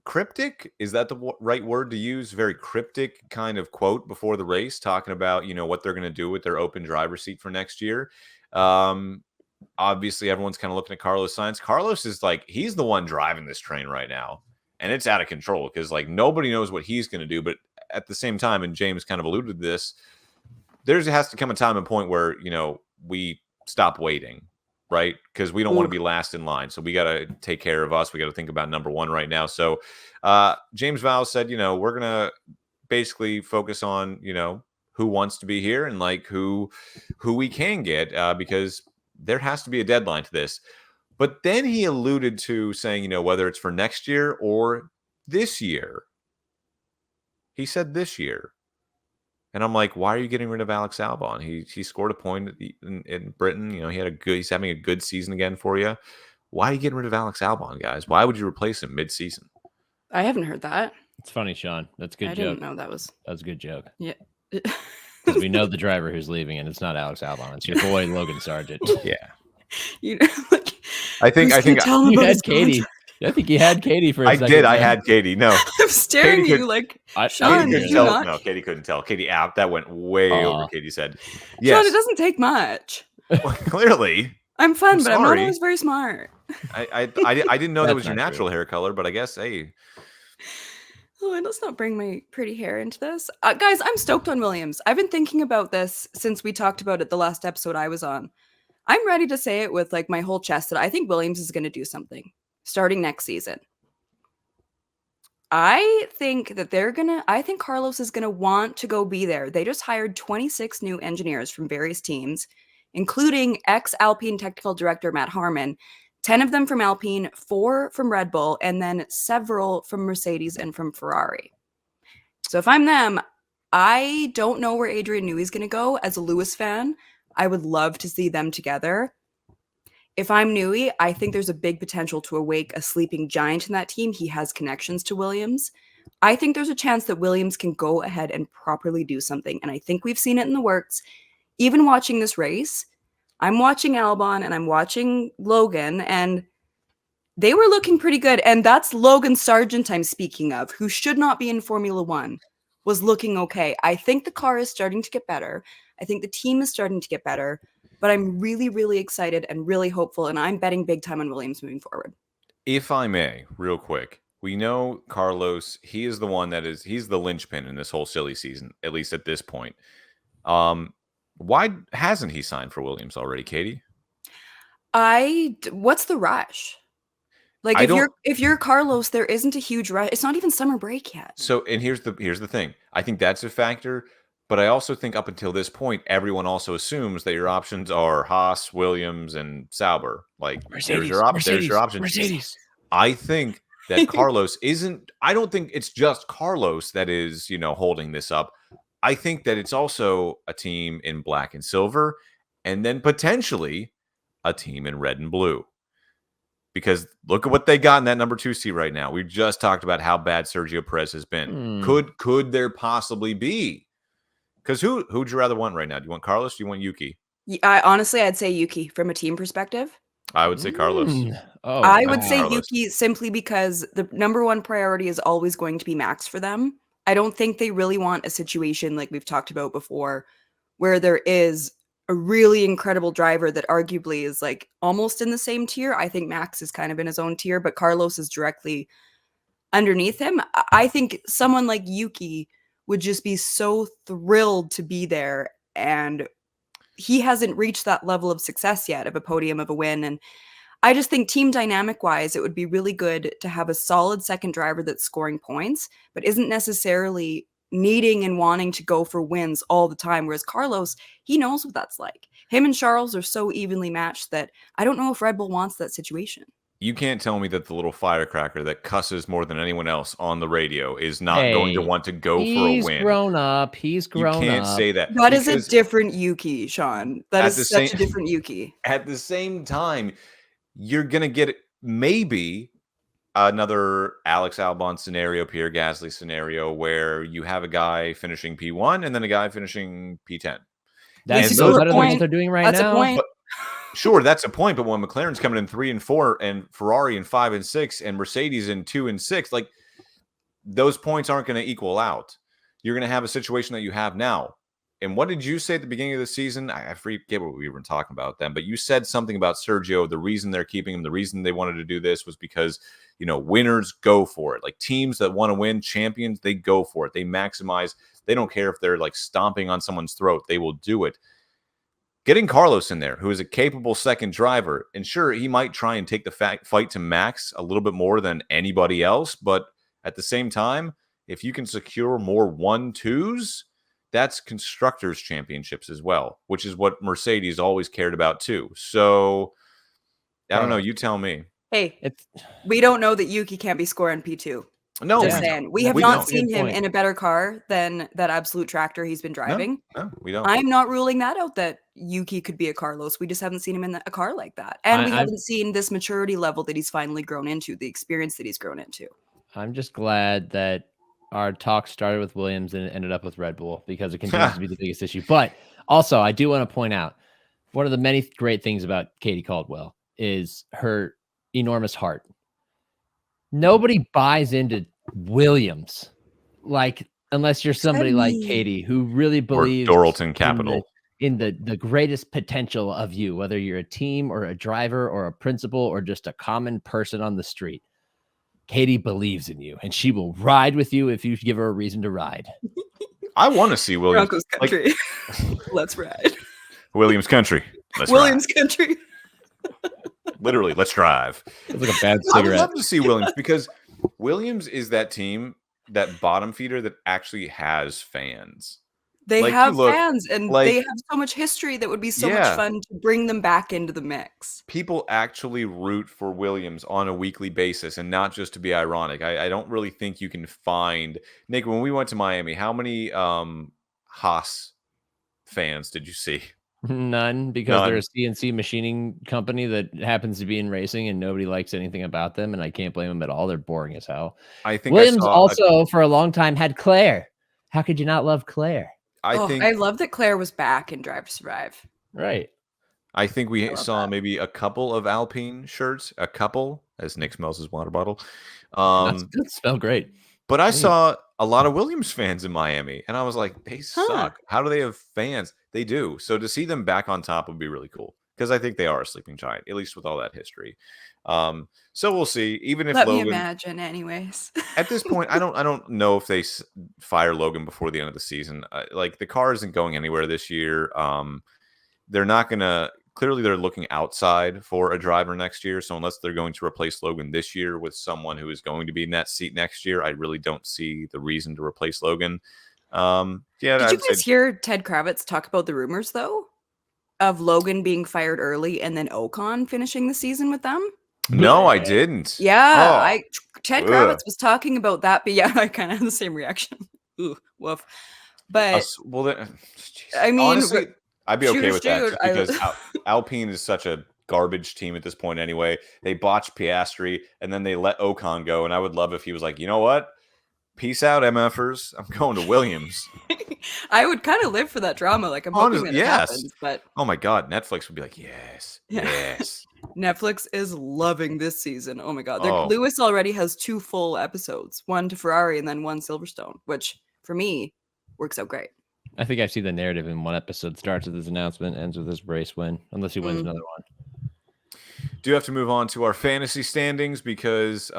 cryptic, is that the right word to use? Very cryptic kind of quote before the race, talking about, what they're going to do with their open driver seat for next year. Obviously, everyone's kind of looking at Carlos Sainz. Carlos is like, he's the one driving this train right now, and it's out of control because like nobody knows what he's going to do. But at the same time, and James kind of alluded to this, there has to come a time and point where we stop waiting, right? Because we don't want to be last in line. So we got to take care of us. We got to think about number one right now. So James Vowles said, we're going to basically focus on, who wants to be here and like who we can get because there has to be a deadline to this. But then he alluded to saying, whether it's for next year or this year. He said this year. And I'm like, why are you getting rid of Alex Albon? He scored a point in Britain. He's having a good season again for you. Why are you getting rid of Alex Albon, guys? Why would you replace him mid-season? I haven't heard that. It's funny, Sean. That's a good I joke. didn't know that was. That was a good joke. Yeah. Because we know the driver who's leaving, and it's not Alex Albon. It's your boy Logan Sargent. Yeah. Like, I think you had Katie. I think you had Katie for a second. I did. I had Katie. No. I'm staring at you like, Sean, Katie did you not? No, Katie couldn't tell. Katie out. That went way over Katie's head. Yes. Sean, it doesn't take much. Well, clearly. I'm fun, but I'm not always very smart. I didn't know that was your natural hair color, but I guess, hey. Oh, and let's not bring my pretty hair into this. Guys, I'm stoked on Williams. I've been thinking about this since we talked about it the last episode I was on. I'm ready to say it with like my whole chest that I think Williams is going to do something starting next season. I think Carlos is going to want to go be there. They just hired 26 new engineers from various teams, including ex-Alpine technical director Matt Harmon, 10 of them from Alpine, 4 from Red Bull, and then several from Mercedes and from Ferrari. So if I'm them, I don't know where Adrian Newey's going to go. As a Lewis fan, I would love to see them together. If I'm Newey, I think there's a big potential to awake a sleeping giant in that team. He has connections to Williams. I think there's a chance that Williams can go ahead and properly do something. And I think we've seen it in the works. Even watching this race, I'm watching Albon and I'm watching Logan, and they were looking pretty good. And that's Logan Sargent I'm speaking of, who should not be in Formula One, was looking okay. I think the car is starting to get better. I think the team is starting to get better. But I'm really, really excited and really hopeful, and I'm betting big time on Williams moving forward. If I may, real quick, we know Carlos, he is the one he's the linchpin in this whole silly season, at least at this point. Why hasn't he signed for Williams already, Katie? What's the rush? Like if you're Carlos, there isn't a huge rush. It's not even summer break yet. So, and here's the thing. I think that's a factor. But I also think up until this point, everyone also assumes that your options are Haas, Williams, and Sauber. Like, there's your options. Mercedes. I think that Carlos isn't – I don't think it's just Carlos that is, holding this up. I think that it's also a team in black and silver and then potentially a team in red and blue. Because look at what they got in that number 2 seat right now. We just talked about how bad Sergio Perez has been. Could there possibly be? Because who'd you rather want right now? Do you want Carlos? Or do you want Yuki? Honestly, I'd say Yuki from a team perspective. I would say Carlos. I would say Carlos. Yuki simply because the number one priority is always going to be Max for them. I don't think they really want a situation like we've talked about before where there is a really incredible driver that arguably is like almost in the same tier. I think Max is kind of in his own tier, but Carlos is directly underneath him. I think someone like Yuki would just be so thrilled to be there. And he hasn't reached that level of success yet of a podium, of a win. And I just think team dynamic wise, it would be really good to have a solid second driver that's scoring points, but isn't necessarily needing and wanting to go for wins all the time. Whereas Carlos, he knows what that's like. Him and Charles are so evenly matched that I don't know if Red Bull wants that situation. You can't tell me that the little firecracker that cusses more than anyone else on the radio is not going to want to go for a win. He's grown up. You can't say that. That is a different Yuki, Sean. That is such a different Yuki. At the same time, you're going to get maybe another Alex Albon scenario, Pierre Gasly scenario, where you have a guy finishing P1 and then a guy finishing P10. That's so better than what they're doing right now. That's a point. Sure, that's a point. But when McLaren's coming in 3 and 4 and Ferrari in 5 and 6 and Mercedes in 2 and 6, like those points aren't going to equal out. You're going to have a situation that you have now. And what did you say at the beginning of the season? I forget what we were talking about then, but you said something about Sergio. The reason they're keeping him, the reason they wanted to do this was because, winners go for it. Like teams that want to win, champions, they go for it. They maximize. They don't care if they're like stomping on someone's throat. They will do it. getting Carlos in there, who is a capable second driver, and sure, he might try and take the fight to Max a little bit more than anybody else, but at the same time, if you can secure more 1-2s, that's constructors championships as well, which is what Mercedes always cared about too. So I don't know. You tell me. Hey, we don't know that Yuki can't be scoring P2. No, just saying. We have not seen him in a better car than that absolute tractor he's been driving. No, we don't. I'm not ruling that out that Yuki could be a Carlos. We just haven't seen him in a car like that. And we haven't seen this maturity level that he's finally grown into, the experience that he's grown into. I'm just glad that our talk started with Williams and ended up with Red Bull because it continues to be the biggest issue. But also, I do want to point out one of the many great things about Katie Caldwell is her enormous heart. Nobody buys into Williams, like unless you're somebody like Katie who really believes or Doralton Capital in the greatest potential of you, whether you're a team or a driver or a principal or just a common person on the street. Katie believes in you, and she will ride with you if you give her a reason to ride. I want to see Williams. Broncos country. Let's ride. Williams country. Williams country. Literally, let's drive. It's like a bad cigarette. I would love to see Williams because Williams is that team, that bottom feeder that actually has fans. They have fans, and they have so much history that would be so much fun to bring them back into the mix. People actually root for Williams on a weekly basis and not just to be ironic. I don't really think you can find... Nick, when we went to Miami, how many Haas fans did you see? None, because they're a CNC machining company that happens to be in racing and nobody likes anything about them, and I can't blame them at all. They're boring as hell. I think Williams also, for a long time, had Claire. How could you not love Claire? I love that Claire was back in Drive to Survive. Right. I think we saw maybe a couple of Alpine shirts, as Nick smells his water bottle. That smell great. But I saw a lot of Williams fans in Miami, and I was like, they suck. How do they have fans? They do. So to see them back on top would be really cool because I think they are a sleeping giant, at least with all that history. So we'll see. Even if Let Logan, me imagine, anyways. at this point, I don't know if they fire Logan before the end of the season. Like the car isn't going anywhere this year. They're not gonna. Clearly, they're looking outside for a driver next year. So unless they're going to replace Logan this year with someone who is going to be in that seat next year, I really don't see the reason to replace Logan. Did you guys hear Ted Kravitz talk about the rumors though of Logan being fired early and then Ocon finishing the season with them? No, I didn't. Yeah, Ted Kravitz was talking about that, but yeah, I kind of had the same reaction. Ooh, woof. But I mean, honestly, I'd be okay with that because Alpine is such a garbage team at this point anyway. They botched Piastri and then they let Ocon go, and I would love if he was like, you know what? Peace out, MFers. I'm going to Williams. I would kind of live for that drama. Like I'm hoping that it happens, but oh my god, Netflix would be like, yes. Netflix is loving this season. Oh my god, Lewis already has 2 full episodes, one to Ferrari and then one Silverstone, which for me works out great. I think I see the narrative in one episode. Starts with his announcement, ends with his race win, unless he wins another one. Do have to move on to our fantasy standings because,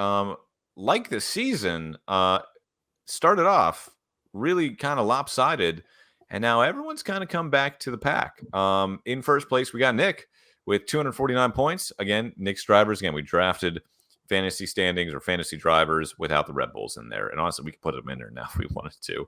like the season, started off really kind of lopsided, and now everyone's kind of come back to the pack. In first place, we got Nick with 249 points. Again, Nick's drivers. Again, we drafted fantasy standings or fantasy drivers without the Red Bulls in there. And honestly, we could put them in there now if we wanted to.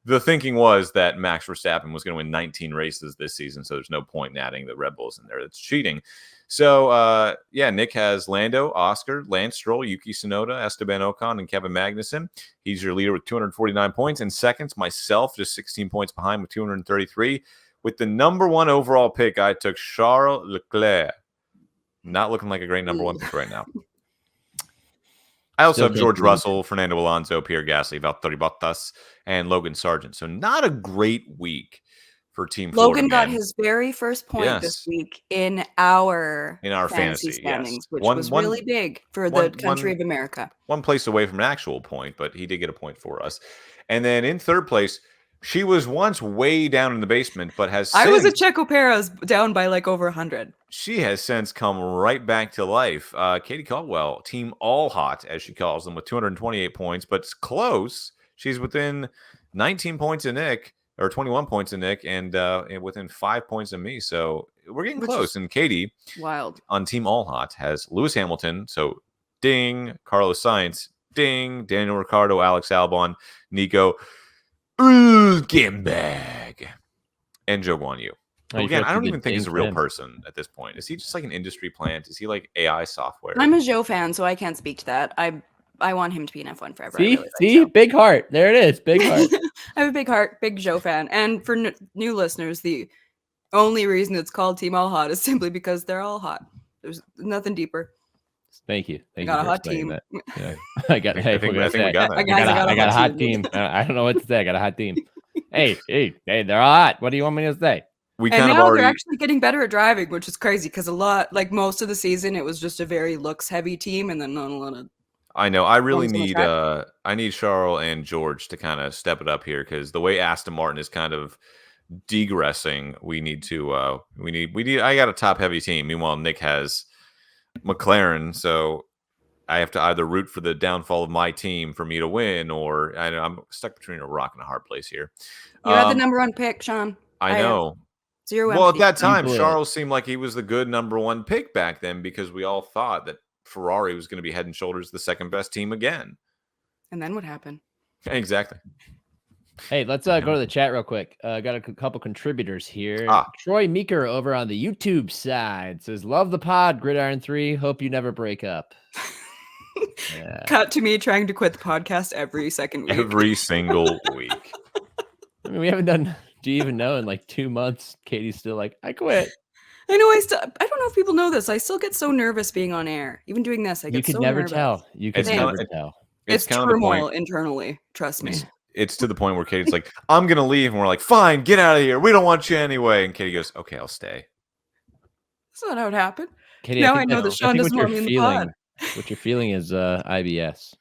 The thinking was that Max Verstappen was going to win 19 races this season, so there's no point in adding the Red Bulls in there. That's cheating. So, Nick has Lando, Oscar, Lance Stroll, Yuki Tsunoda, Esteban Ocon, and Kevin Magnussen. He's your leader with 249 points. In seconds, myself, just 16 points behind with 233. With the number 1 overall pick, I took Charles Leclerc. Not looking like a great number 1 pick right now. I also have George Russell, Fernando Alonso, Pierre Gasly, Valtteri Bottas, and Logan Sargent. So not a great week for Team Florida. Logan got his very first point this week in our fantasy standings, which was really big for the country of America. One place away from an actual point, but he did get a point for us. And then in third place, she was once way down in the basement, but has since... I was at Checo Perez down by like over 100. She has since come right back to life. Katie Caldwell, Team All Hot, as she calls them, with 228 points, but it's close. She's within 19 points of Nick, or 21 points of Nick, and within 5 points of me. So we're getting Which close. is And Katie wild. on Team All Hot has Lewis Hamilton. So ding, Carlos Sainz, ding, Daniel Ricciardo, Alex Albon, Nico Hulkenberg, and Joe Guan Yu. Oh, you Again, feel I too don't good even think he's a ding for real him. person at this point. Is he just like an industry plant? Is he like AI software? I'm a Joe fan, so I can't speak to that. I want him to be in F1 forever. I See, really like see, Joe. big heart. There it is, big heart. I have a big heart, big Joe fan. And for new listeners, the only reason it's called Team All Hot is simply because they're all hot. There's nothing deeper. Thank you. I Thank got you a for hot explaining team. that. Yeah. I got. I Hey, think what we can I say? got that. I got I got a hot team. team. I don't know what to say. I got a hot team. Hey, they're all hot. What do you want me to say? We And kind of now already. they're actually getting better at driving, which is crazy because like most of the season, it was just a very looks heavy team, and then not a lot of. I know. I really One's on the need. track. I need Charles and George to kind of step it up here because the way Aston Martin is kind of degressing, we need to. We need. I got a top heavy team. Meanwhile, Nick has McLaren, so I have to either root for the downfall of my team for me to win, or I'm stuck between a rock and a hard place here. You had the number one pick, Sean. I know. Zero Well, at empathy. that time, blew it. Charles seemed like he was the good number one pick back then because we all thought that Ferrari was going to be head and shoulders the second best team again. And then what happened? Exactly. Hey, let's go to the chat real quick. Got a couple contributors here. Ah. Troy Meeker over on the YouTube side says, "Love the pod, Gridiron 3. Hope you never break up." Yeah. Cut to me trying to quit the podcast every second week. Every single week. I mean, we haven't done. Do you even know? In like 2 months, Katie's still like, "I quit." I know. I don't know if people know this. I still get so nervous being on air. Even doing this, I get You could so never nervous. tell. You could It's never kinda- tell. It's kind of the turmoil point. internally. Trust me. It's to the point where Katie's like, I'm going to leave. And we're like, fine, get out of here. We don't want you anyway. And Katie goes, okay, I'll stay. That's not how it happened. Katie, Now think I know that's- that Sean think doesn't what want you're me in the feeling. pod. What you're feeling is IBS.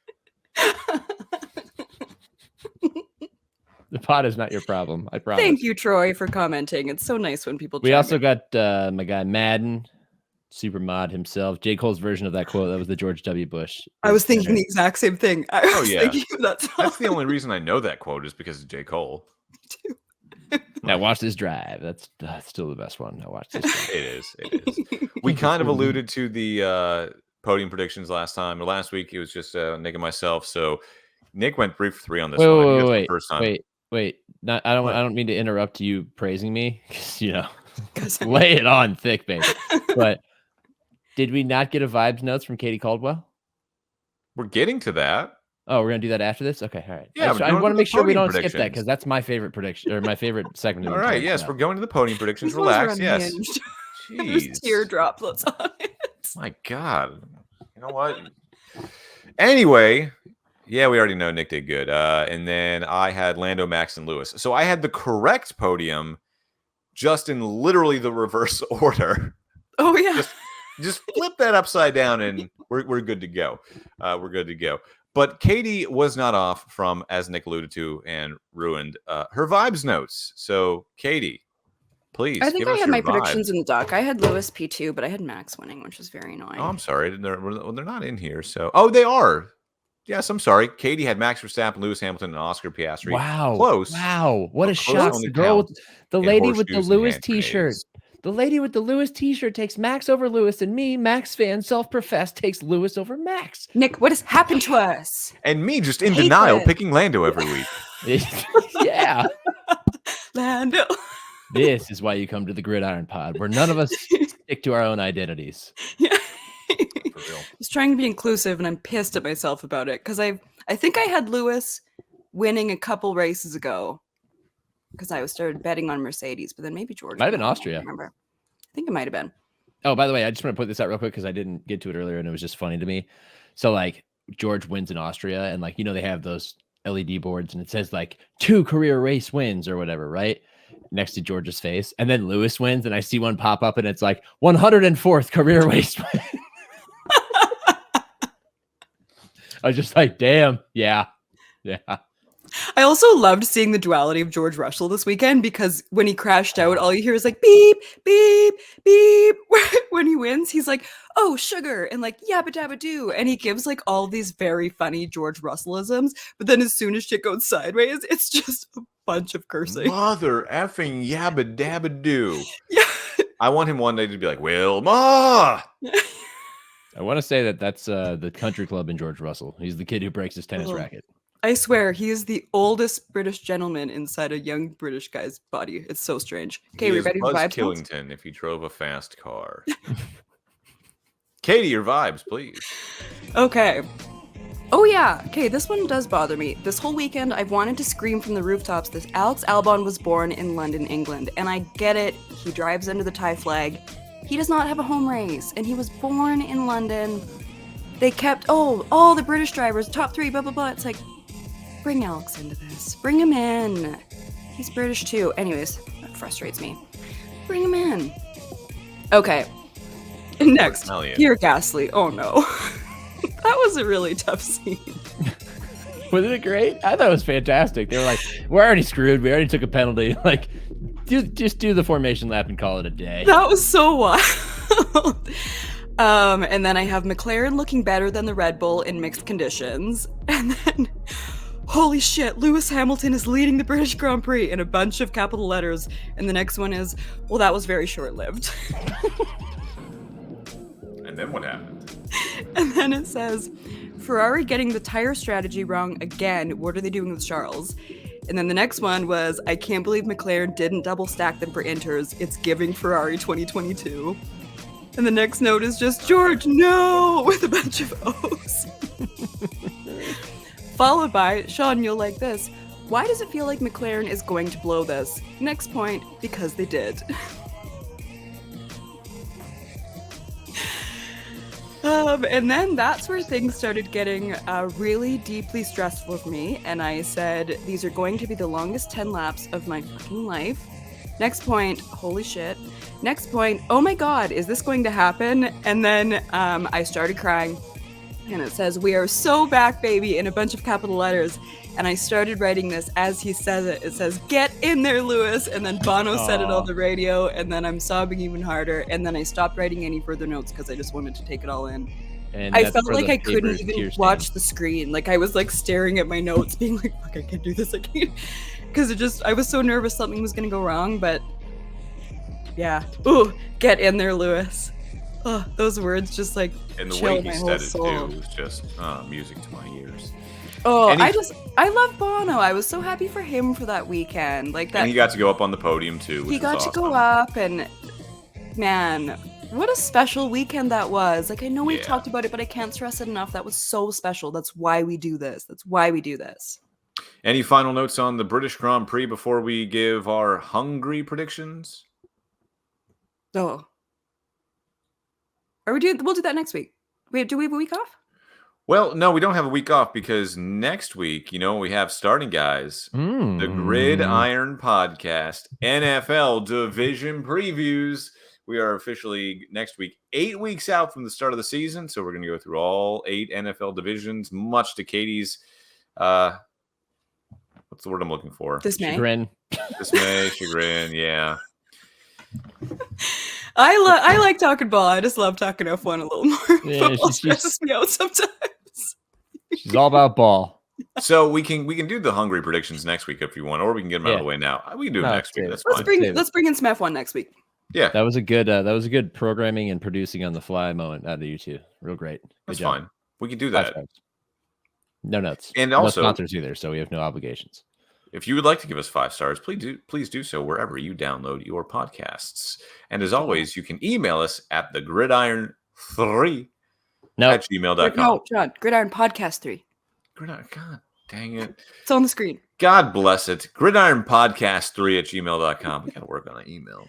The pod is not your problem. I promise. Thank you, Troy, for commenting. It's so nice when people. We chime also in. got my guy Madden, super mod himself. J. Cole's version of that quote. That was the George W. Bush. I was thinking the exact same thing. I was Oh, yeah. thinking of that song. That's the only reason I know that quote is because of J. Cole. Now watch this drive. That's still the best one. Now watch this drive. It is. It is. We kind of alluded to the podium predictions last time or last week. It was just Nick and myself. So Nick went 3 for 3 on this one. I think that's the first time. Wait. Not, I What? don't mean to interrupt you praising me because you know, 'Cause- lay it on thick, baby. But did we not get a vibes notes from Katie Caldwell? We're getting to that. Oh, we're gonna do that after this. Okay, all right. Yeah, we're I going want to to the make sure we podium don't skip that predictions. because that's my favorite prediction or my favorite segment. of All the right. entire Yes, show. we're going to the podium predictions. These ones are Relax. Yes. unhinged. There's Jeez. tear droplets on it. My God. You know what? Anyway, yeah, we already know Nick did good. And then I had Lando, Max, and Lewis. So I had the correct podium just in literally the reverse order. Oh yeah. Just flip that upside down and we're good to go. We're good to go. But Katie was not off from, as Nick alluded to and ruined, her vibes notes. So Katie, please. I think give I us had your my vibe. predictions in the doc. I had Lewis P2, but I had Max winning, which is very annoying. Oh, I'm sorry. They're not in here. So, they are. Yes, I'm sorry. Katie had Max Verstappen, Lewis Hamilton, and Oscar Piastri. Wow. Close. Wow. What But a close shock. only The girl, counts the in lady with the horseshoes and Lewis hand t-shirt. grenades. The lady with the Lewis t-shirt takes Max over Lewis, and me, Max fan, self-professed, takes Lewis over Max. Nick, what has happened to us? And me just in Hate denial, it. picking Lando every week. Yeah. Lando. This is why you come to the Gridiron Pod, where none of us stick to our own identities. Yeah. For real. I was trying to be inclusive, and I'm pissed at myself about it because I think I had Lewis winning a couple races ago because I started betting on Mercedes, but then maybe George Might have been won, I don't Austria. Oh, by the way, I just want to put this out real quick because I didn't get to it earlier and it was just funny to me. So, like, George wins in Austria, and, like, you know, they have those LED boards and it says, like, 2 career race wins or whatever, right? Next to George's face. And then Lewis wins, and I see one pop up and it's like 104th career race win. I was just like, damn. Yeah. I also loved seeing the duality of George Russell this weekend because when he crashed out, all you hear is like beep, beep, beep. When he wins, he's like, oh, sugar, and like yabba dabba doo. And he gives like all these very funny George Russellisms. But then as soon as shit goes sideways, it's just a bunch of cursing. Mother effing yabba dabba doo. Yeah. I want him one day to be like, Wilma. I want to say that that's the country club in George Russell. He's the kid who breaks his tennis Oh. racket. I swear, he is the oldest British gentleman inside a young British guy's body. It's so strange. Okay, He we is ready for Buzz vibes? Notes? Killington if he drove a fast car. Katie, your vibes, please. Okay. Oh yeah. Okay, this one does bother me. This whole weekend, I've wanted to scream from the rooftops that Alex Albon was born in London, England. And I get it. He drives under the Thai flag. He does not have a home race. And he was born in London. They kept, all the British drivers, top 3, blah, blah, blah. It's like, bring Alex into this. Bring him in. He's British too. Anyways, that frustrates me. Bring him in. Okay. Next, Italian. Pierre Gasly. Oh no. That was a really tough scene. Wasn't it great? I thought it was fantastic. They were like, we're already screwed. We already took a penalty. Like, just do the formation lap and call it a day. That was so wild. And then I have McLaren looking better than the Red Bull in mixed conditions. And then, holy shit, Lewis Hamilton is leading the British Grand Prix in a bunch of capital letters. And the next one is, well, that was very short-lived. And then what happened? And then it says, Ferrari getting the tire strategy wrong again. What are they doing with Charles? And then the next one was, I can't believe McLaren didn't double stack them for inters. It's giving Ferrari 2022. And the next note is just, George, no, with a bunch of O's. Followed by, Sean, you'll like this. Why does it feel like McLaren is going to blow this? Next point, because they did. And then that's where things started getting really deeply stressful for me. And I said, these are going to be the longest 10 laps of my fucking life. Next point, holy shit. Next point, oh my God, is this going to happen? And then I started crying. And it says, we are so back, baby, in a bunch of capital letters. And I started writing this as he says it. It says, get in there, Lewis. And then Bono said it on the radio. And then I'm sobbing even harder. And then I stopped writing any further notes because I just wanted to take it all in. And I that's felt for like the I couldn't papers even tear watch stain. the screen. Like I was like staring at my notes being like, fuck, I can't do this. I can't. Because I was so nervous something was going to go wrong. But yeah. Ooh, get in there, Lewis. Oh, those words just like And the chill way he my whole said it soul. too was just music to my ears. Oh, And I love Bono. I was so happy for him for that weekend. Like that And he got to go up on the podium too. Which he got was to awesome. go up, and man, what a special weekend that was. Like I know we've Yeah. talked about it, but I can't stress it enough. That was so special. That's why we do this. That's why we do this. Any final notes on the British Grand Prix before we give our Hungary predictions? Oh. We'll do that next week. Wait, do we have a week off? Well, no, we don't have a week off because next week, we have starting guys. The Gridiron Podcast NFL Division Previews. We are officially next week 8 weeks out from the start of the season, so we're going to go through all 8 NFL divisions, much to Katie's what's the word I'm looking for? Dismay. Chagrin. Dismay, chagrin, yeah. I like talking ball. I just love talking F1 a little more. Yeah, Football she's- stresses me out sometimes. She's all about ball. So we can do the Hungry predictions next week if you want, or we can get them out of Yeah. the way now. We can do them No, next week. save it. That's Let's fine. bring in some F1 next week. Yeah, That was a good programming and producing on the fly moment out of you two. Real great. Good that's job. fine. We can do 5 that. stars. No notes. And no also- sponsors either, so we have no obligations. If you would like to give us 5 stars, please do so wherever you download your podcasts. And as always, you can email us at thegridiron3 No, at gmail.com. No, John, Gridiron Podcast 3. Gridiron, God dang it. It's on the screen. God bless it. Gridironpodcast3 at gmail.com. We got to work on an email.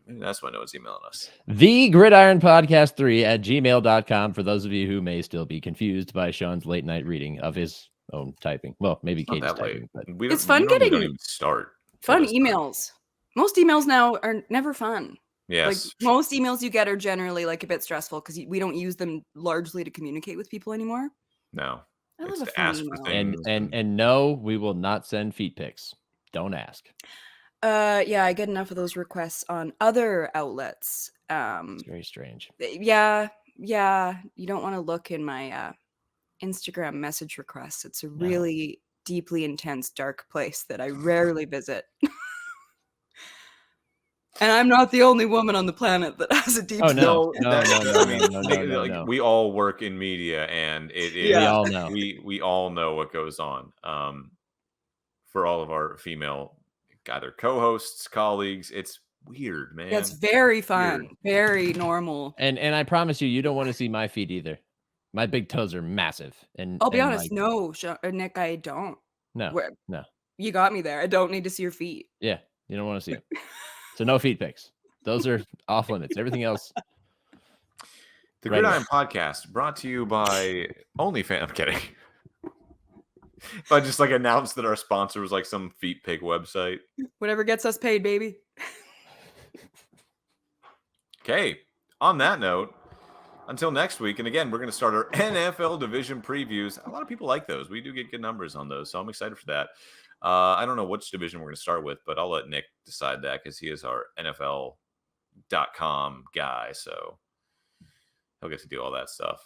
Maybe that's why no one's emailing us. the Gridiron Podcast 3 at gmail.com for those of you who may still be confused by Sean's late night reading of his own typing. Well, maybe Not Katie's that way. typing, but It's fun we normally don't getting even start. Fun till this time. emails. Most emails now are never fun. Yes. Like most emails you get are generally like a bit stressful because we don't use them largely to communicate with people anymore. No. I It's love a to fun ask for email. things. and no, we will not send feet pics. Don't ask. Yeah, I get enough of those requests on other outlets. It's very strange. Yeah, you don't want to look in my Instagram message requests. It's a really deeply intense, dark place that I rarely visit. And I'm not the only woman on the planet that has a deep. Oh no, I mean, no. we all work in media, and it is. Yeah. We all know. We all know what goes on. For all of our female, either co-hosts, colleagues, it's weird, man. It's very fun, Weird. very normal. And I promise you don't want to see my feet either. My big toes are massive. And I'll be and, honest, like, no, Nick, I don't. no, Where- no. You got me there. I don't need to see your feet. Yeah, you don't want to see them. So no feet pics. Those are off limits. Everything else. The Right. Gridiron Podcast brought to you by OnlyFans. I'm kidding. If I just like announced that our sponsor was like some feet pic website. Whatever gets us paid, baby. Okay. On that note, until next week, and again, we're going to start our NFL division previews. A lot of people like those. We do get good numbers on those, so I'm excited for that. I don't know which division we're going to start with, but I'll let Nick decide that because he is our NFL.com guy, so he'll get to do all that stuff.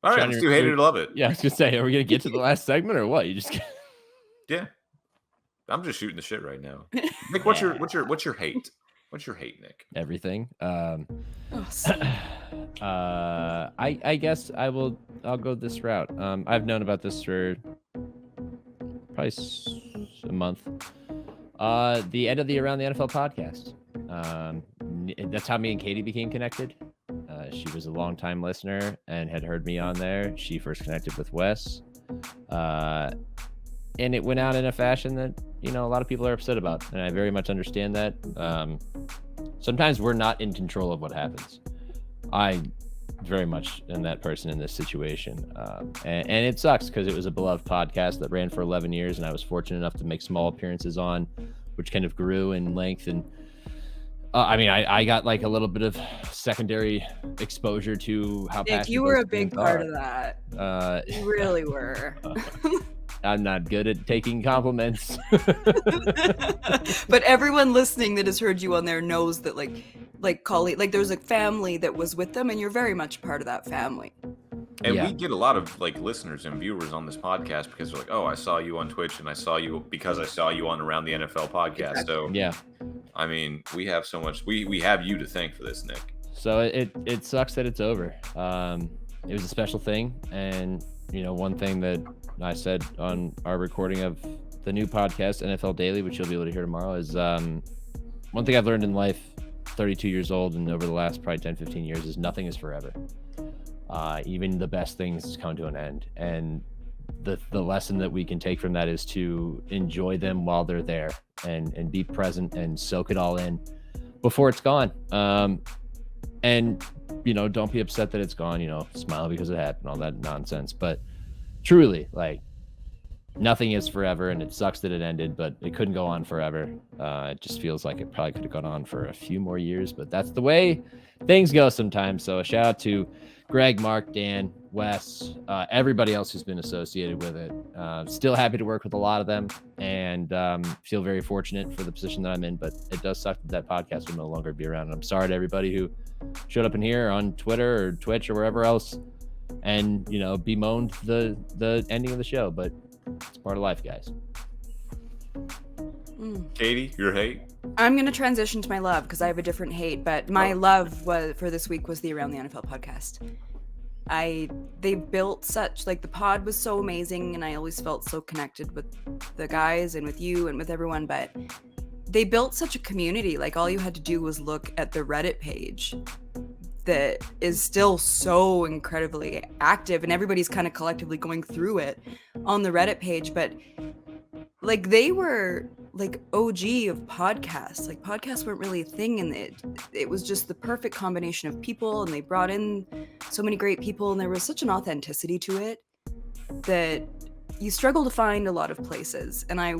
All right, Sean, let's do hate it or love it. Yeah, I was gonna say, are we gonna get to the last segment or what? You just Yeah, I'm just shooting the shit right now. Nick, what's your hate? What's your hate, Nick? everything. Oh, see. I guess I'll go this route. I've known about this for probably a month. The end of the Around the NFL podcast. That's how me and Katie became connected. She was a longtime listener and had heard me on there. She first connected with Wes. And it went out in a fashion that, a lot of people are upset about. And I very much understand that. Sometimes we're not in control of what happens. I very much am that person in this situation. And it sucks because it was a beloved podcast that ran for 11 years. And I was fortunate enough to make small appearances on, which kind of grew in length. And I got like a little bit of secondary exposure to how Nick, passionate you were those a big things part are. of that. You You really were. I'm not good at taking compliments. But everyone listening that has heard you on there knows that like Colleen, like there's a family that was with them, and you're very much part of that family. And Yeah. we get a lot of like listeners and viewers on this podcast because they're like, "Oh, I saw you on Twitch, and I saw you because I saw you on Around the NFL podcast." Exactly. So, Yeah. I mean, we have so much. We have you to thank for this, Nick. So it sucks that it's over. It was a special thing, and one thing that I said on our recording of the new podcast, NFL Daily, which you'll be able to hear tomorrow, is one thing I've learned in life, 32 years old, and over the last probably 10, 15 years, is nothing is forever. Even the best things come to an end, and the lesson that we can take from that is to enjoy them while they're there, and be present and soak it all in before it's gone. And don't be upset that it's gone. Smile because it happened, all that nonsense. But truly, like, nothing is forever, and it sucks that it ended, but it couldn't go on forever. It just feels like it probably could have gone on for a few more years, but that's the way things go sometimes. So a shout out to Greg, Mark, Dan, Wes, everybody else who's been associated with it. Still happy to work with a lot of them, and feel very fortunate for the position that I'm in, but it does suck that podcast will no longer be around. And I'm sorry to everybody who showed up in here on Twitter or Twitch or wherever else and, bemoaned the ending of the show, but it's part of life, guys. Katie, your hate? I'm gonna transition to my love because I have a different hate, but my love for this week was the Around the NFL podcast. They built such, like, the pod was so amazing, and I always felt so connected with the guys and with you and with everyone, but they built such a community. Like, all you had to do was look at the Reddit page that is still so incredibly active, and everybody's kind of collectively going through it on the Reddit page. But like, they were like OG of podcasts. Like, podcasts weren't really a thing, and it was just the perfect combination of people, and they brought in so many great people, and there was such an authenticity to it that you struggle to find a lot of places. And I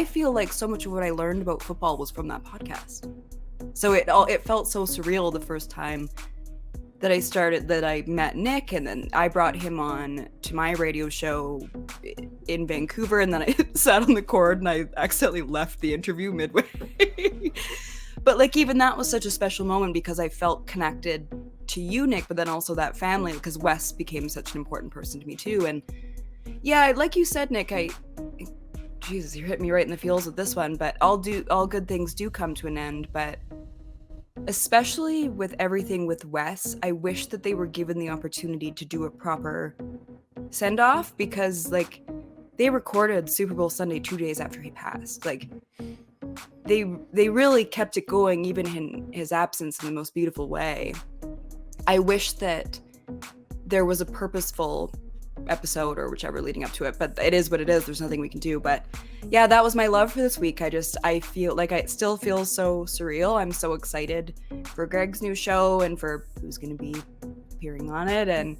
feel like so much of what I learned about football was from that podcast. So it felt so surreal the first time that I met Nick, and then I brought him on to my radio show in Vancouver, and then I sat on the cord and I accidentally left the interview midway. But like, even that was such a special moment because I felt connected to you, Nick, but then also that family, because Wes became such an important person to me too. And Yeah, like you said, Nick, Jesus, you hit me right in the feels with this one, but all good things do come to an end, but especially with everything with Wes, I wish that they were given the opportunity to do a proper send-off, because like they recorded Super Bowl Sunday 2 days after he passed. Like they really kept it going even in his absence in the most beautiful way. I wish that there was a purposeful episode or whichever leading up to it, but it is what it is. There's nothing we can do. But yeah, that was my love for this week. I feel like it still feels so surreal. I'm so excited for Greg's new show and for who's going to be appearing on it. And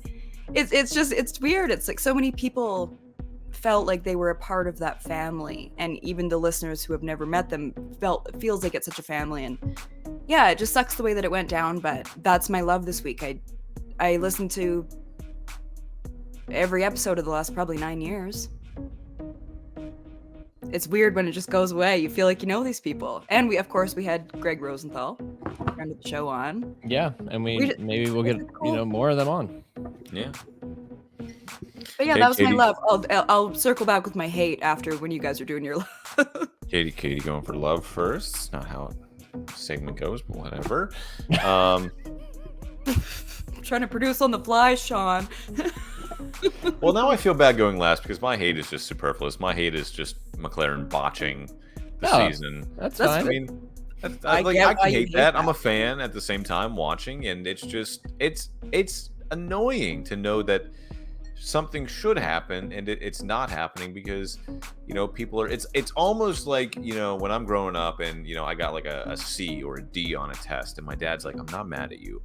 it's weird. It's like so many people felt like they were a part of that family, and even the listeners who have never met them feels like it's such a family. And yeah, it just sucks the way that it went down, but that's my love this week. I listened to every episode of the last probably 9 years. It's weird when it just goes away. You feel like you know these people. And we had Greg Rosenthal, friend of the show, on. Yeah, and maybe we'll get more of them on. Yeah. But yeah, that was Katie. My love. I'll circle back with my hate after when you guys are doing your love. Katie going for love first. It's not how the segment goes, but whatever. Trying to produce on the fly, Sean. Well, now I feel bad going last because my hate is just superfluous. My hate is just McLaren botching the season. That's fine. I mean, I can hate that. I'm a fan at the same time watching, and it's annoying to know that something should happen and it's not happening because people are it's almost like when I'm growing up and I got like a C or a D on a test and my dad's like, I'm not mad at you,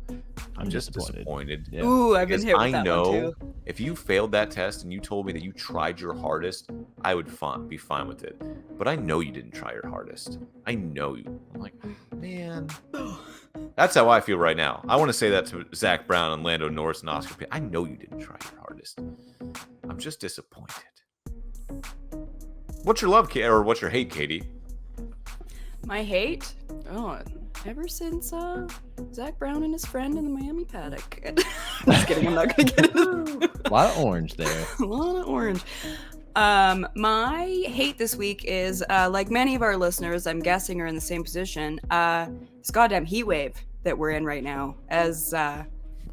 I'm just disappointed. Yeah. Ooh, I've been hit with that one too. If you failed that test and you told me that you tried your hardest, I would be fine with it, but I know you didn't try your hardest. I know you. I'm like, man. That's how I feel right now. I want to say that to Zach Brown and Lando Norris and Oscar Piastri. I know you didn't try your hardest. I'm just disappointed. What's your love, or what's your hate, Katie? My hate? Oh, ever since Zach Brown and his friend in the Miami paddock. Just kidding, I'm not going to get it. A lot of orange there. A lot of orange. My hate this week is, like many of our listeners, I'm guessing are in the same position, this goddamn heat wave that we're in right now. As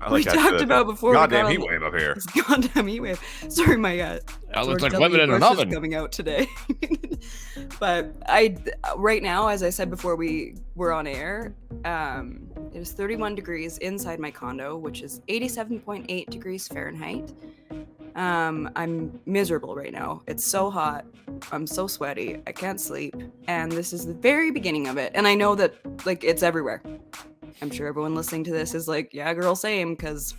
we talked about before. Goddamn heat wave up here. This goddamn heat wave. Sorry, my looks like women in an oven coming out today. But right now, as I said before we were on air, it is 31 degrees inside my condo, which is 87.8 degrees Fahrenheit. I'm miserable right now. It's so hot. I'm so sweaty. I can't sleep. And this is the very beginning of it. And I know that like it's everywhere. I'm sure everyone listening to this is like, yeah, girl, same, because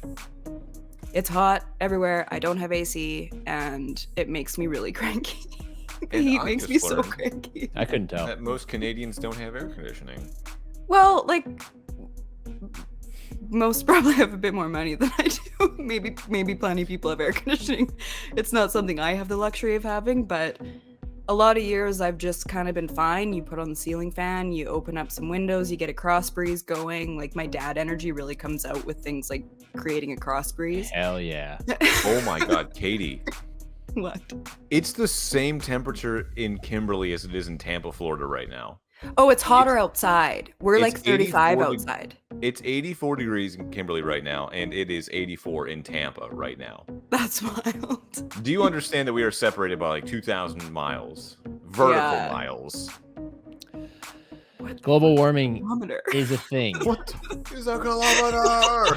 it's hot everywhere. I don't have AC and it makes me really cranky. The heat makes me so cranky. I couldn't tell. That most Canadians don't have air conditioning. Well, like most probably have a bit more money than I do. Maybe plenty of people have air conditioning. It's not something I have the luxury of having, but a lot of years I've just kind of been fine. You put on the ceiling fan, you open up some windows, you get a cross breeze going. Like my dad energy really comes out with things like creating a cross breeze. Hell yeah. Oh my God, Katie. What? It's the same temperature in Kimberly as it is in Tampa, Florida right now. Oh, it's hotter outside. We're like 35 outside. It's 84 degrees in Kimberly right now, and it is 84 in Tampa right now. That's wild. Do you understand that we are separated by like 2,000 miles? Vertical miles. Global warming is a thing. What is a kilometer?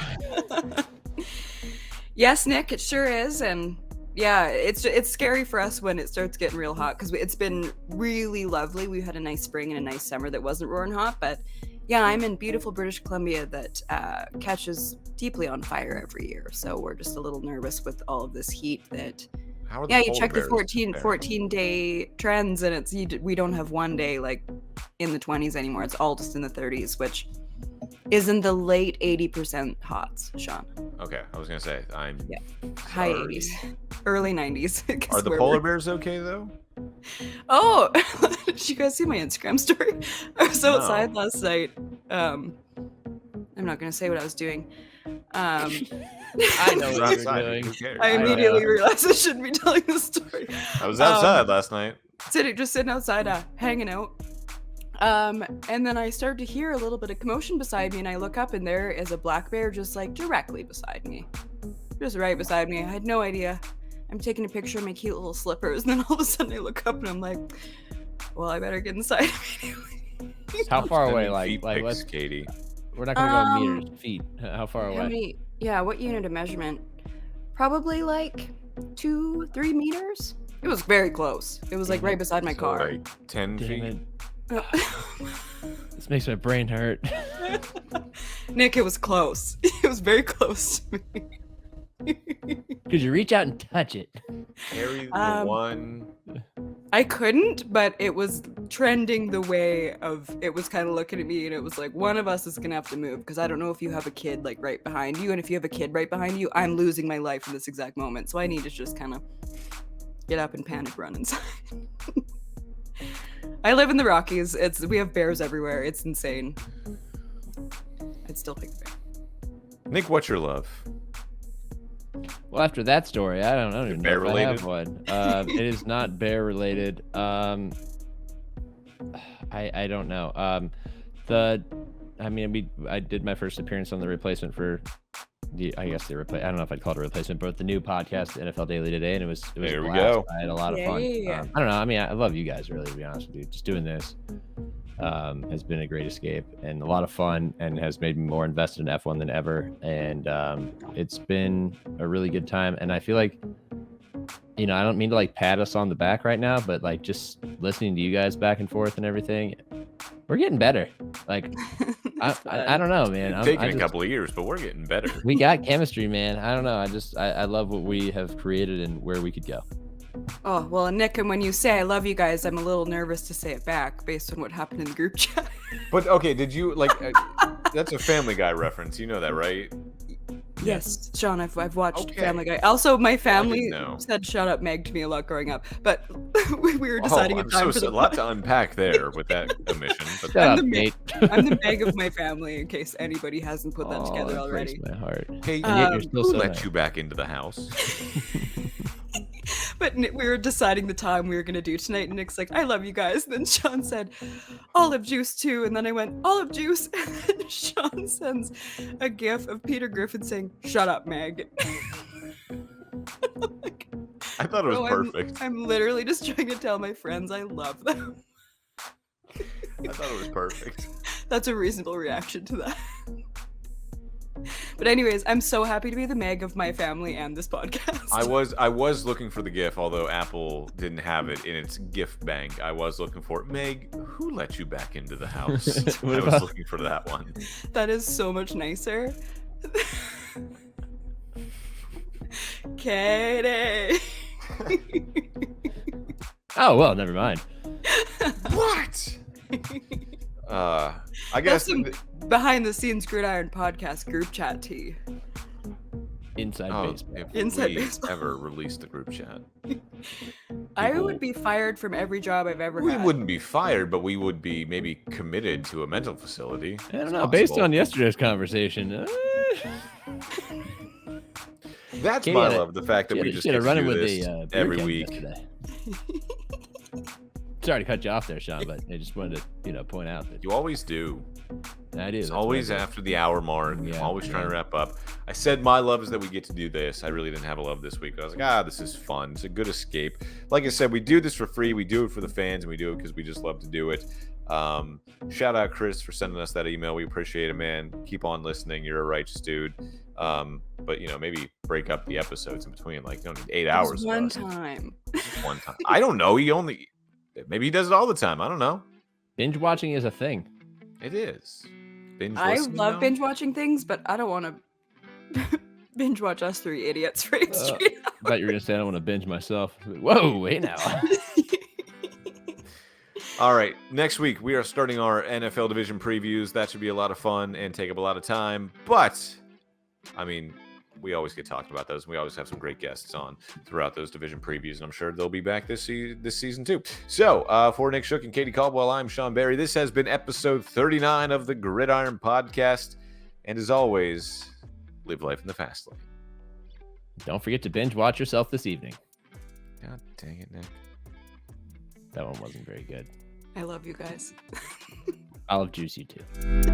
Yes, Nick, it sure is. And yeah, it's scary for us when it starts getting real hot because it's been really lovely. We had a nice spring and a nice summer that wasn't roaring hot, but yeah, I'm in beautiful British Columbia that catches deeply on fire every year. So we're just a little nervous with all of this heat that, you check the 14-day trends and we don't have one day like in the 20s anymore. It's all just in the 30s, which is in the late 80% hots, Sean. Okay, I was gonna say high 80s, early 90s. Are the polar bears okay though? Oh, did you guys see my Instagram story? I was outside last night. I I'm not going to say what I was doing. I know We're what outside, you're who doing. cares? I I know. immediately realized I shouldn't be telling this story. I was outside last night. Just sitting outside, hanging out. And then I started to hear a little bit of commotion beside me, and I look up, and there is a black bear just like directly beside me. Just right beside me. I had no idea. I'm taking a picture of my cute little slippers, and then all of a sudden I look up and I'm like, well, I better get inside immediately. How far away? Sending Like, feet like pics, let's. Katie. We're not gonna go meters, feet. How far away? How many? Yeah, what unit of measurement? Probably like 2-3 meters. It was very close. It was like right beside my So, car. like 10 Damn feet. it. This makes my brain hurt. Nick, it was close. It was very close to me. Could you reach out and touch it? Carry the one. I couldn't, but it was trending the way of it was kind of looking at me, and it was like, one of us is gonna have to move, because I don't know if you have a kid like right behind you, and if you have a kid right behind you, I'm losing my life in this exact moment. So I need to just kind of get up and panic run inside. I live in the Rockies. We have bears everywhere. It's insane. I'd still pick the bear. Nick, what's your love? Well, after that story, I don't even bear know if I have related? one. It is not bear related. I don't know. I did my first appearance on the replacement for I don't know if I'd call it a replacement, but the new podcast, NFL Daily Today, and it was There a we blast. go. I had a lot of fun. Yay. I don't know. I mean, I love you guys, really, to be honest with you. Just doing this has been a great escape and a lot of fun, and has made me more invested in F1 than ever. And it's been a really good time. And I feel like, I don't mean to like pat us on the back right now, but like just listening to you guys back and forth and everything, we're getting better. Like, I don't know, man. It's taken a couple of years, but we're getting better. We got chemistry, man. I don't know. I love what we have created and where we could go. Oh, well, Nick, and when you say I love you guys, I'm a little nervous to say it back based on what happened in the group chat. But okay, did you like? That's a Family Guy reference. You know that, right? Yes, Sean, I've watched Okay. Family Guy. Also, my family know. said "shut up, Meg" to me a lot growing up, but we were deciding a time for a the lot to unpack there with that omission. But Shut I'm up, the Nate. I'm the Meg of my family, in case anybody hasn't put that together that breaks already. my heart. hey, Yet you're still who so let nice. you back into the house? But we were deciding the time we were going to do tonight, and Nick's like, I love you guys. And then Sean said, olive juice too. And then I went, olive juice. And then Sean sends a gif of Peter Griffin saying, shut up, Meg. I thought it was Bro, perfect. I'm literally just trying to tell my friends I love them. I thought it was perfect. That's a reasonable reaction to that. But anyways, I'm so happy to be the Meg of my family and this podcast. I was looking for the GIF, although Apple didn't have it in its GIF bank. I was looking for it. Meg, who let you back into the house? What I was about- looking for that one. That is so much nicer. Katie. Oh, well, never mind. What? I That's guess some behind the scenes Gridiron podcast group chat tea. Inside baseball. if Inside we baseball. ever released the group chat, I People- would be fired from every job I've ever we had. wouldn't be fired, but we would be maybe committed to a mental facility. I don't It's know. Based possible. on yesterday's conversation, That's Katie my had a- love. The fact that we just had get a to running do with this the every beer week. keg yesterday. Sorry to cut you off there, Sean, but I just wanted to point out that You always do. I do. It's that's what always I do. after the hour mark. Yeah, I'm always trying to yeah. wrap up. I said my love is that we get to do this. I really didn't have a love this week. I was like, this is fun. It's a good escape. Like I said, we do this for free. We do it for the fans, and we do it because we just love to do it. Shout out Chris for sending us that email. We appreciate it, man. Keep on listening. You're a righteous dude. But maybe break up the episodes in between. Like, you don't need 8 hours. Just of one us. time. Just one time. I don't know. Maybe he does it all the time. I don't know. Binge watching is a thing. It is. Binge I listening, love though? binge watching things, but I don't want to binge watch us three idiots right Uh, straight I thought you were gonna say I don't want to binge myself. Whoa, wait now. All right, next week we are starting our NFL division previews. That should be a lot of fun and take up a lot of time. But, we always get talked about those. We always have some great guests on throughout those division previews, and I'm sure they'll be back this season too. So, for Nick Shook and Katie Caldwell, I'm Sean Barie. This has been episode 39 of the Gridiron Podcast. And as always, live life in the fast lane. Don't forget to binge watch yourself this evening. God dang it, Nick. That one wasn't very good. I love you guys. Olive juice, you too.